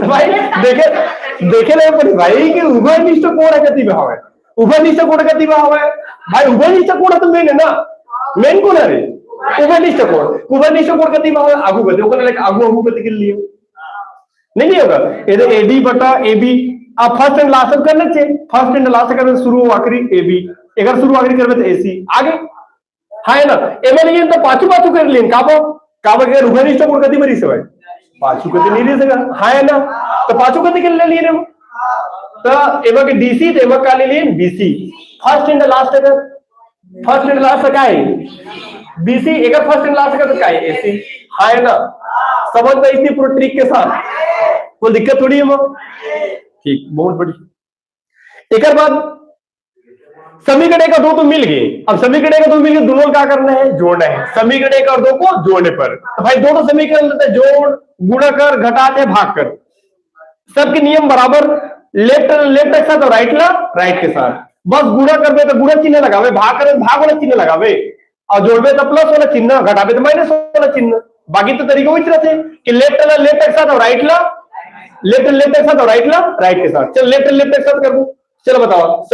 भाई देखे नहीं पड़ी भाई कि उभय निष्ठ कोण गति में हवे, उभय निष्ठ कोण गति में हवे भाई, उभय निष्ठ कोण तो मेन है ना, मेन कोण है उभय निष्ठ कोण गति में हवे आगू गति ओकर लाइक आगू आगू गति के लिए नहीं होगा, इधर एडी बटा एबी आप फर्स्ट एंड लास्ट करना चाहिए, फर्स्ट एंड लास्ट करने शुरू आखिरी एबी, अगर शुरू आखिरी करवे तो एसी आगे हाँ है ना, एमएल तो पांचों कर लिए का का बघा रुघनिष्ठ कोण कधी बरी सवय पाचू कधी लिहिली सगळं हाय ना तर पाचू कधी केलेलं लिहिले मग तर एवं डीसी एवं का लिहिली बीसी फर्स्ट एंड लास्ट है फर्स्ट एंड लास्ट काय बीसी एक फर्स्ट एंड लास्ट का काय एसी हाय ना समझ में इतनी पूरी ट्रिक के साथ कोई दिक्कत थोड़ी है मग ठीक बहुत बड़ी एक बाद समीकरण एक और दो तो मिल गए अब समीकरण एक और दो मिल गए दोनों क्या करना है जोड़ना है समीकरण एक और दो को जोड़ने पर तो भाई दोनों समीकरण लेते हैं जोड़ गुणा कर घटाते भाग कर सबके नियम बराबर लेफ्ट लेफ्ट के साथ और राइट के साथ बस गुणा करबे तो गुणा चिन्ह लगावे भाग करे भाग वाला चिन्ह लगावे और जोड़बे तो प्लस वाला चिन्ह घटाबे तो माइनस वाला चिन्ह बाकी तो तरीका वही रहते कि लेफ्ट के साथ और राइट के साथ और राइट के साथ चल लेफ्ट के साथ कर दो चलो बताओ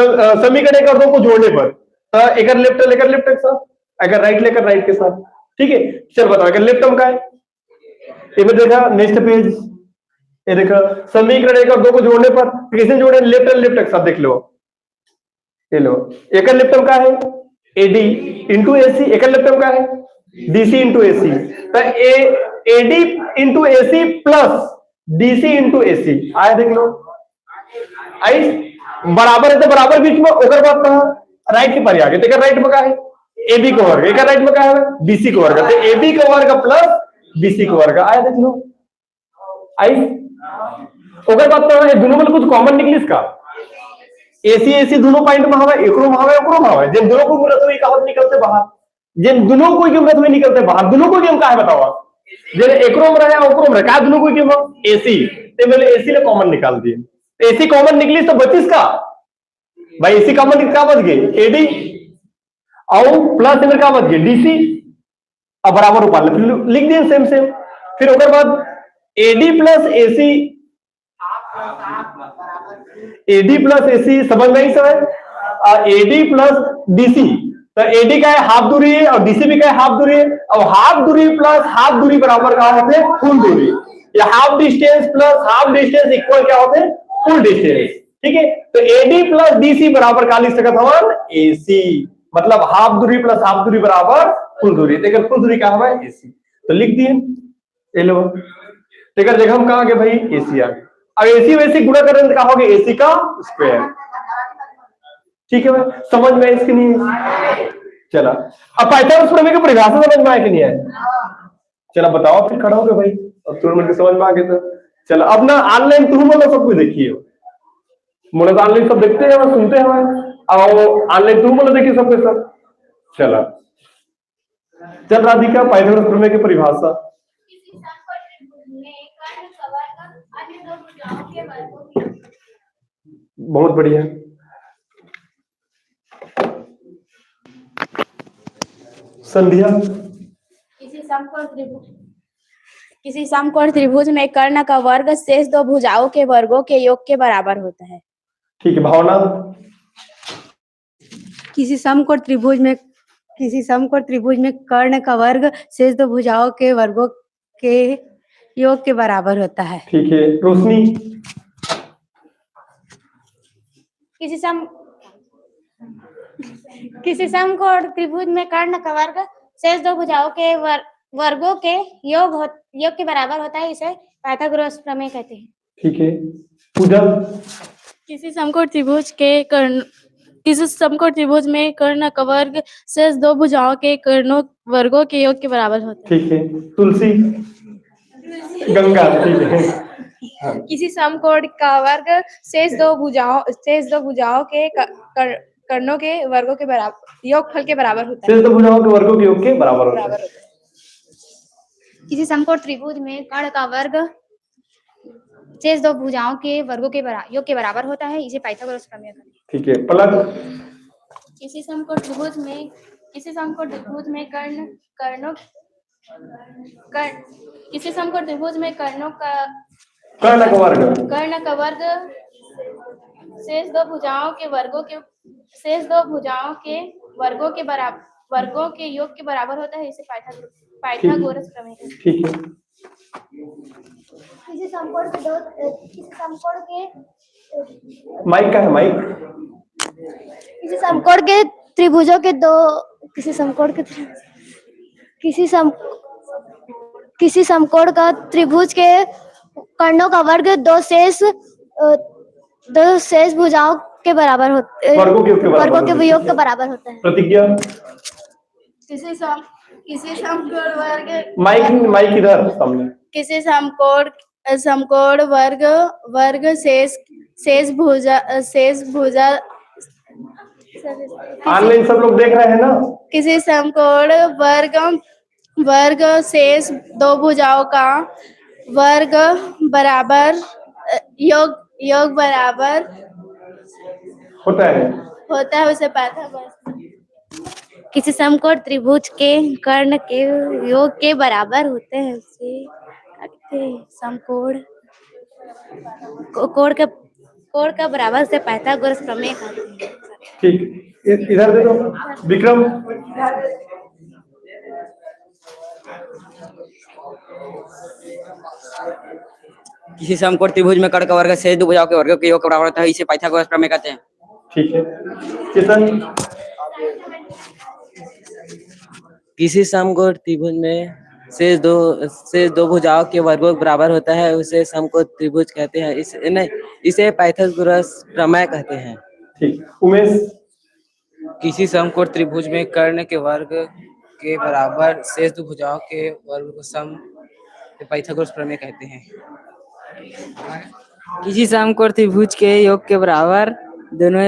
समीकरण एक और दो को जोड़ने पर एक लेफ्ट के साथ अगर राइट के साथ ठीक है चल बताओ अगर लेफ्ट का है ये में देखा नेक्स्ट पेज ये देखा समीकरण एक और दो को जोड़ने पर किसने जोड़े लेफ्ट के साथ देख लो ये लो एक लेफ्ट का है एडी इंटू एसी एक लेफ्ट का है डीसी इंटू एसी तो AD into AC plus DC into AC आया देख लो आई बराबर है तो बराबर बीच में ओकर बात कहा राइट के पर आगे तो राइट में का है एबी का वर्ग एक राइट में का है बीसी का वर्ग तो एबी का वर्ग प्लस बीसी का वर्ग आया देख लो आई ओकर बात कहा है दोनों में कुछ कॉमन निकली इसका एसी दोनों पॉइंट में हवा एकरो में हवा जिन दोनों को बोलत हुई कहावत निकलते बाहर जिन दोनों को क्यों बोलत हुई निकलते बाहर दोनों को क्यों का है बताओ जिन एकरो में रहे ओकरो में का दोनों को क्यों एसी ते मैंने एसी ले कॉमन निकाल दिए एसी कॉमन निकली तो बचिस का भाई एसी कॉमन का बच गए एडी और प्लस इधर का बच गए डीसी अब बराबर रूपा लिख दिए सेम फिर ओकर बाद एडी प्लस एसी समझ में ही सब एडी प्लस डीसी तो एडी का है हाफ दूरी है और डीसी भी का है हाफ दूरी है और हाफ दूरी प्लस हाफ दूरी बराबर क्या होते हैं फुल दूरी या half distance plus half distance equal क्या होते हैं फुल डिस्टेंस ठीक है तो एडी प्लस डीसी बराबर का लिख सकत हवन एसी मतलब हाफ दूरी प्लस हाफ दूरी बराबर फुल दूरी तो फुल दूरी क्या है एसी तो लिख दिए ये लो जगह हम कहा भाई एसी आ गए अब एसी वैसी गुणा करें क्या होगा एसी का स्क्वायर ठीक है भाई समझ में इसकी नहीं चला अब पाइथागोरस प्रमेय की परिभाषा समझ में आए कि नहीं आए चला बताओ फिर खड़ा हो गए भाई अब तुरंत मिलकर समझ में आ गए तो चलो अब ना ऑनलाइन तुम बोलो सब कुछ देखिए मोला तो ऑनलाइन सब देखते हैं सुनते हैं और ऑनलाइन तुम बोलो देखिए सब कुछ सब चला चल राधिका पाइथागोरस प्रमेय की परिभाषा बहुत बढ़िया संध्या किसी समकोण त्रिभुज में कर्ण का वर्ग शेष दो भुजाओं के वर्गों के योग के बराबर होता है ठीक है भावना किसी समकोण त्रिभुज में कर्ण का वर्ग शेष दो भुजाओं के वर्गों के योग के बराबर होता है ठीक है रोशनी किसी समकोण त्रिभुज में कर्ण का वर्ग शेष दो भुजाओं के वर्गों के योग के बराबर होता है इसे पाइथागोरस प्रमेय कहते हैं ठीक है पूजा किसी समकोण त्रिभुज में कर्ण का वर्ग शेष दो भुजाओं के कर्णों वर्गों के योग के बराबर होता है ठीक है तुलसी गंगा ठीक है किसी समकोण का वर्ग शेष दो भुजाओं के कर्णों के वर्गों के बराबर योगफल के बराबर होता है शेष दो भुजाओं के वर्गों के योग के बराबर होता है किसी समकोण त्रिभुज में कर्ण का वर्ग शेष दो भुजाओं के वर्गों के योग के बराबर होता है इसे पाइथागोरस प्रमेय कहते हैं ठीक है पलक किसी समकोण त्रिभुज में कर्ण का वर्ग शेष दो भुजाओं के वर्गों के योग के बराबर होता है इसे पाइथागोरस प्रमेय कहते हैं ठीक है किसी माइक का है माइक किसी समकोण के त्रिभुजों के दो किसी समकोण के किसी समकोण का त्रिभुज के कर्णों का वर्ग दो शेष भुजाओं के बराबर होते वर्गों के योग के बराबर वर्गों के होते हैं। योग के बराबर होता है। प्रतिज्ञा। किसी समकोण वर्ग माइक इधर सामने। किसी समकोण वर्ग शेष भुजा ऑनलाइन सब लोग देख रहे हैं ना। किसी समकोण वर्ग शेष दो भुजाओं का वर्ग बराबर योग बराबर होता है उसे पाइथागोरस। किसी समकोण त्रिभुज के कर्ण के योग के बराबर होते हैं उसे समकोण कोण का बराबर से पाइथागोरस प्रमेय कहते हैं। ठीक, इधर दे दो विक्रम। किसी समकोण त्रिभुज में कर्ण का वर्ग शेष दो भुजाओं के वर्गों के योग के बराबर होता है, इसे पाइथागोरस प्रमेय कहते हैं। ठीक है, चेतन। किसी समकोण त्रिभुज में शेष दो भुजाओं के वर्गों के बराबर होता है, उसे समकोण त्रिभुज कहते हैं। इसे पाइथागोरस प्रमेय कहते हैं। ठीक, उमेश। किसी समकोण त्रिभुज में कर्ण के वर्ग के बराबर शेष दो भुजाओं के वर्ग को सम पाइथागोरस प्रमेय कहते हैं। किसी समकोण त्रिभुज के योग के बराबर दोनों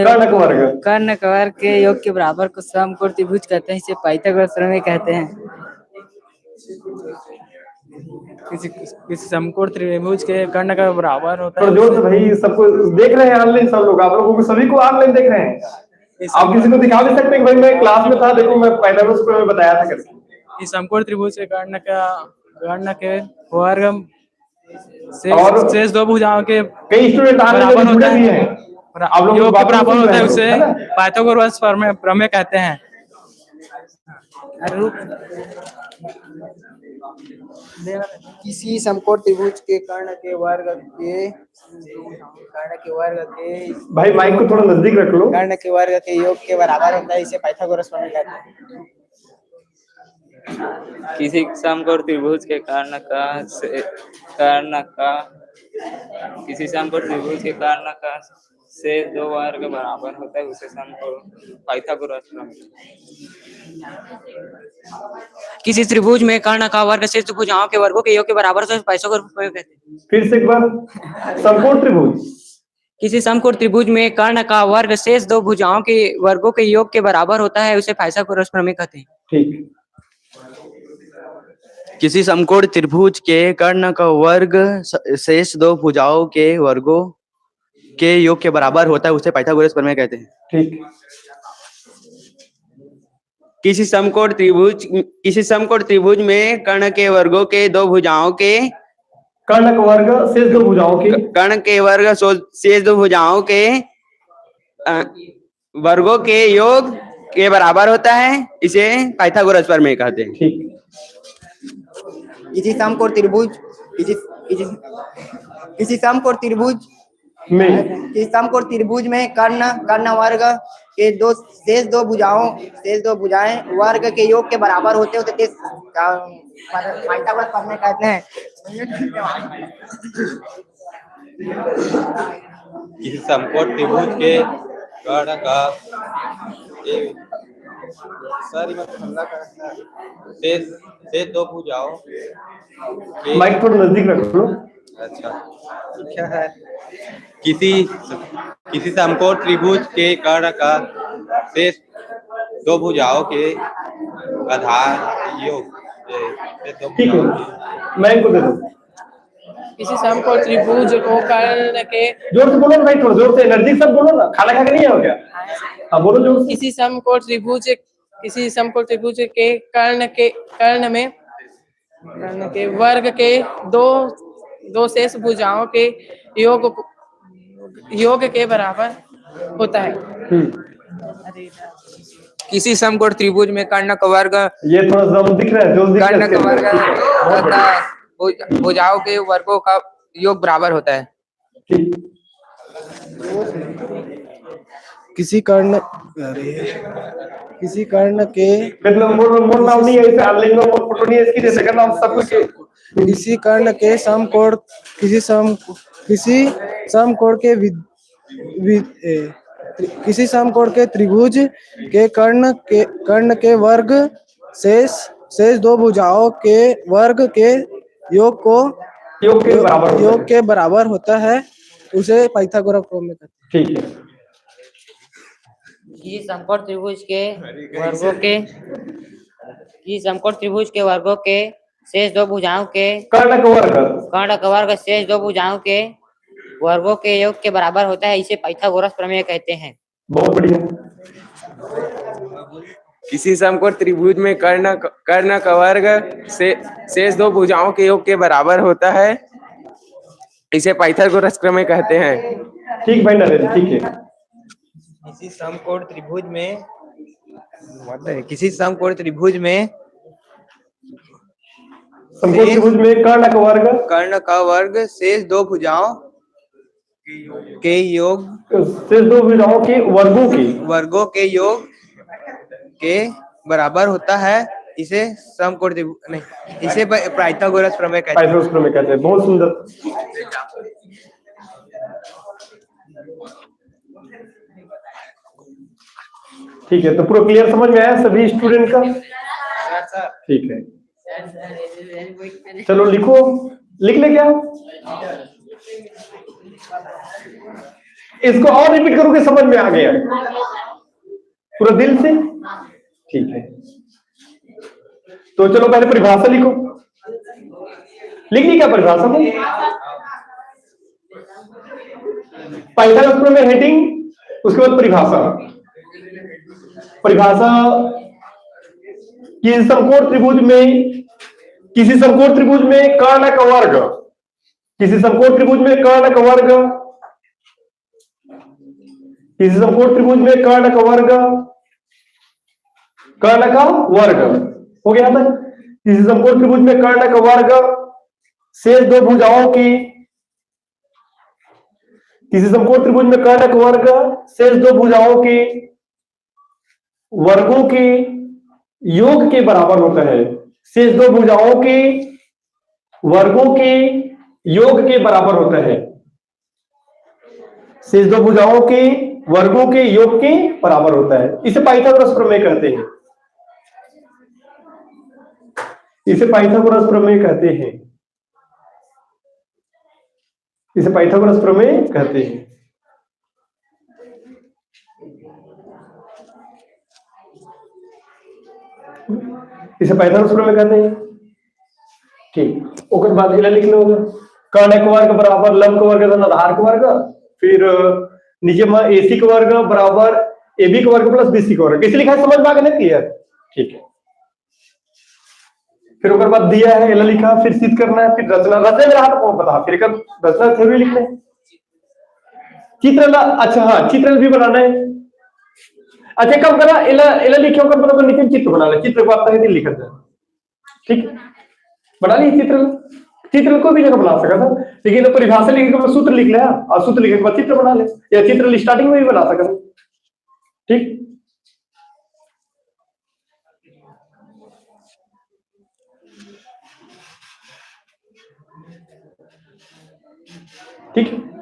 कर्ण का वर्ग के योग के बराबर को समकोण त्रिभुज कहते हैं, इसे पाइथागोरस प्रमेय कहते हैं। किसी समकोण त्रिभुज के कर्ण का बराबर होता है। जोर से भाई, सबको देख रहे हैं ऑनलाइन सब लोग, आप लोगों को सभी को ऑनलाइन देख रहे हैं। आप किसी को दिखा भी सकते हैं भाई मैं क्लास में था, देखो मैं पाइथागोरस प्रमेय बताया था कैसे। इस समकोण त्रिभुज के कर्ण के वर्ग शेष दो भुजाओं के कई स्टूडेंट बराबर होता है, आप लोग योग के बराबर होता है, उसे पाइथागोरस प्रमेय कहते हैं। किसी समकोण त्रिभुज के कर्ण के वर्ग के भाई माइक को थोड़ा नजदीक रख लो। कर्ण के वर्ग के योग के बराबर होता है, इसे पाइथागोरस प्रमेय कहते हैं। किसी समकोण त्रिभुज के कर्ण का शेष दो वर्ग बराबर होता है, उसे समकोण पाइथागोरस प्रमेय। किसी त्रिभुज में कर्ण का वर्ग शेष दो भुजाओं के वर्गों के योग के बराबर होता है, पाइथागोरस प्रमेय कहते हैं। फिर से एक बार, समकोण त्रिभुज। किसी समकोण त्रिभुज में कर्ण का वर्ग शेष दो भुजाओं के वर्गों के योग के बराबर होता है, उसे पाइथागोरस प्रमेय कहते हैं। ठीक। किसी समकोण त्रिभुज के कर्ण का वर्ग शेष दो भुजाओं के वर्गों के योग के बराबर होता है, उसे पाइथागोरस प्रमेय कहते हैं। ठीक। किसी समकोण त्रिभुज में कर्ण के वर्गों के दो भुजाओं के कर्ण का वर्ग शेष दो भुजाओं के कर्ण के वर्ग शेष दो भुजाओं के वर्गों के योग के बराबर होता है, इसे पाइथागोरस प्रमेय कहते हैं। ठीक। किसी समकोण त्रिभुज में कर्ण वर्ग के शेष दो भुजाएं वर्ग के योग के बराबर होते हैं, पाइथागोरस प्रमेय कहते हैं। किसी समकोण त्रिभुज के कर्ण का शेष दो भुजाओं माइक थोड़ा नजदीक रख लो। अच्छा, क्या है? किसी समकोण त्रिभुज के कर्ण का शेष दो भुजाओं के आधार योग ठीक है, मैं इनको दे दूं। किसी समकोण त्रिभुज को कर्ण के जोर से बोलो ना भाई, थोड़ा जोर से, एनर्जी सब बोलो ना, खाना खा के नहीं हो क्या? हाँ बोलो जोर से। किसी समकोण त्रिभुज के कर्ण के वर्ग के दो शेष भुजाओं के योग के बराबर होता है। किसी समकोण त्रिभुज में कर्ण का वर्ग, ये थोड़ा जम दिख रहा है, जो दिख रहा है कर्ण का वर्ग होता है, भुजाओं के वर्गों का योग बराबर होता है। ठीक। किसी कर्ण के मतलब मोर नाम नहीं है, इसे ऑनलाइन में फोटो नहीं है इसकी, जैसे करना हम सब कुछ किसी कर्ण के समकोण किसी समकोण के त्रिभुज के कर्ण के वर्ग शेष दो भुजाओं के वर्ग के योग के बराबर होता है उसे पाइथागोरस प्रमेय कहते हैं। ठीक है। किसी समकोण त्रिभुज के वर्गों के शेष दो भुजाओं के कर्ण का वर्ग शेष दो भुजाओं के वर्गों के योग के बराबर होता है, इसे पाइथागोरस प्रमेय कहते हैं। बहुत बढ़िया। किसी समकोण त्रिभुज में कर्ण का वर्ग शेष दो भुजाओं के योग के बराबर होता है, इसे पाइथागोरस प्रमेय कहते हैं। ठीक भाई नरेंद्र, ठीक है। किसी समकोण त्रिभुज में कर्ण का वर्ग शेष दो भुजाओं के योग वर्गों के योग के बराबर होता है, इसे समकोण त्रिभुज नहीं, इसे पाइथागोरस प्रमेय कहते हैं। बहुत सुंदर। ठीक है, तो पूरा क्लियर समझ में आया सभी स्टूडेंट का? ठीक है, चलो लिखो, लिख ले क्या? इसको और रिपीट करोगे, समझ में आ गया पूरा दिल से? ठीक है, तो चलो पहले परिभाषा लिखो। लिख ली क्या परिभाषा में? पाइथागोरस प्रमेय हेडिंग, उसके बाद परिभाषा। किसी समकोण त्रिभुज में कर्ण का वर्ग, किसी समकोण त्रिभुज में कर्ण का वर्ग हो गया था। किसी समकोण त्रिभुज में कर्ण का वर्ग शेष दो भुजाओं की, किसी समकोण त्रिभुज में कर्ण का वर्ग शेष दो भुजाओं के वर्गों के योग के बराबर होता है। शेष दो भुजाओं के वर्गों के योग के बराबर होता है। शेष दो भुजाओं के वर्गों के योग के बराबर होता है, इसे पाइथागोरस प्रमेय कहते हैं। इसे पाइथागोरस प्रमेय कहते हैं। इसे पाइथागोरस प्रमेय कहते हैं। इसे पाइथागोरस प्रमेय कहते हैं। ठीक, ओकर बाद इला लिख लो, कर्ण का वर्ग बराबर लंब का वर्ग आधार का वर्ग, फिर नीचे में एसी का वर्ग बराबर एबी का वर्ग प्लस बीसी का वर्ग। कैसे लिखा है समझ में आ गया? क्लियर? ठीक है, फिर ओकर बाद दिया है इला लिखा, फिर सिद्ध करना है, फिर रचना मेरा हाथ को बता, फिर रचना थ्योरी लिखना है, चित्र। अच्छा हाँ, चित्र भी बनाना है। अच्छा कब करा इला लिखे होकर मतलब नीचे चित्र बना ले, चित्र को आता है लिखा जाए। ठीक, बना ली चित्र को भी जगह बना सका था, लेकिन परिभाषा लिख के सूत्र लिख लिया और सूत्र लिखने के बाद चित्र बना ले, या चित्र स्टार्टिंग में भी बना सका। ठीक, ठीक है।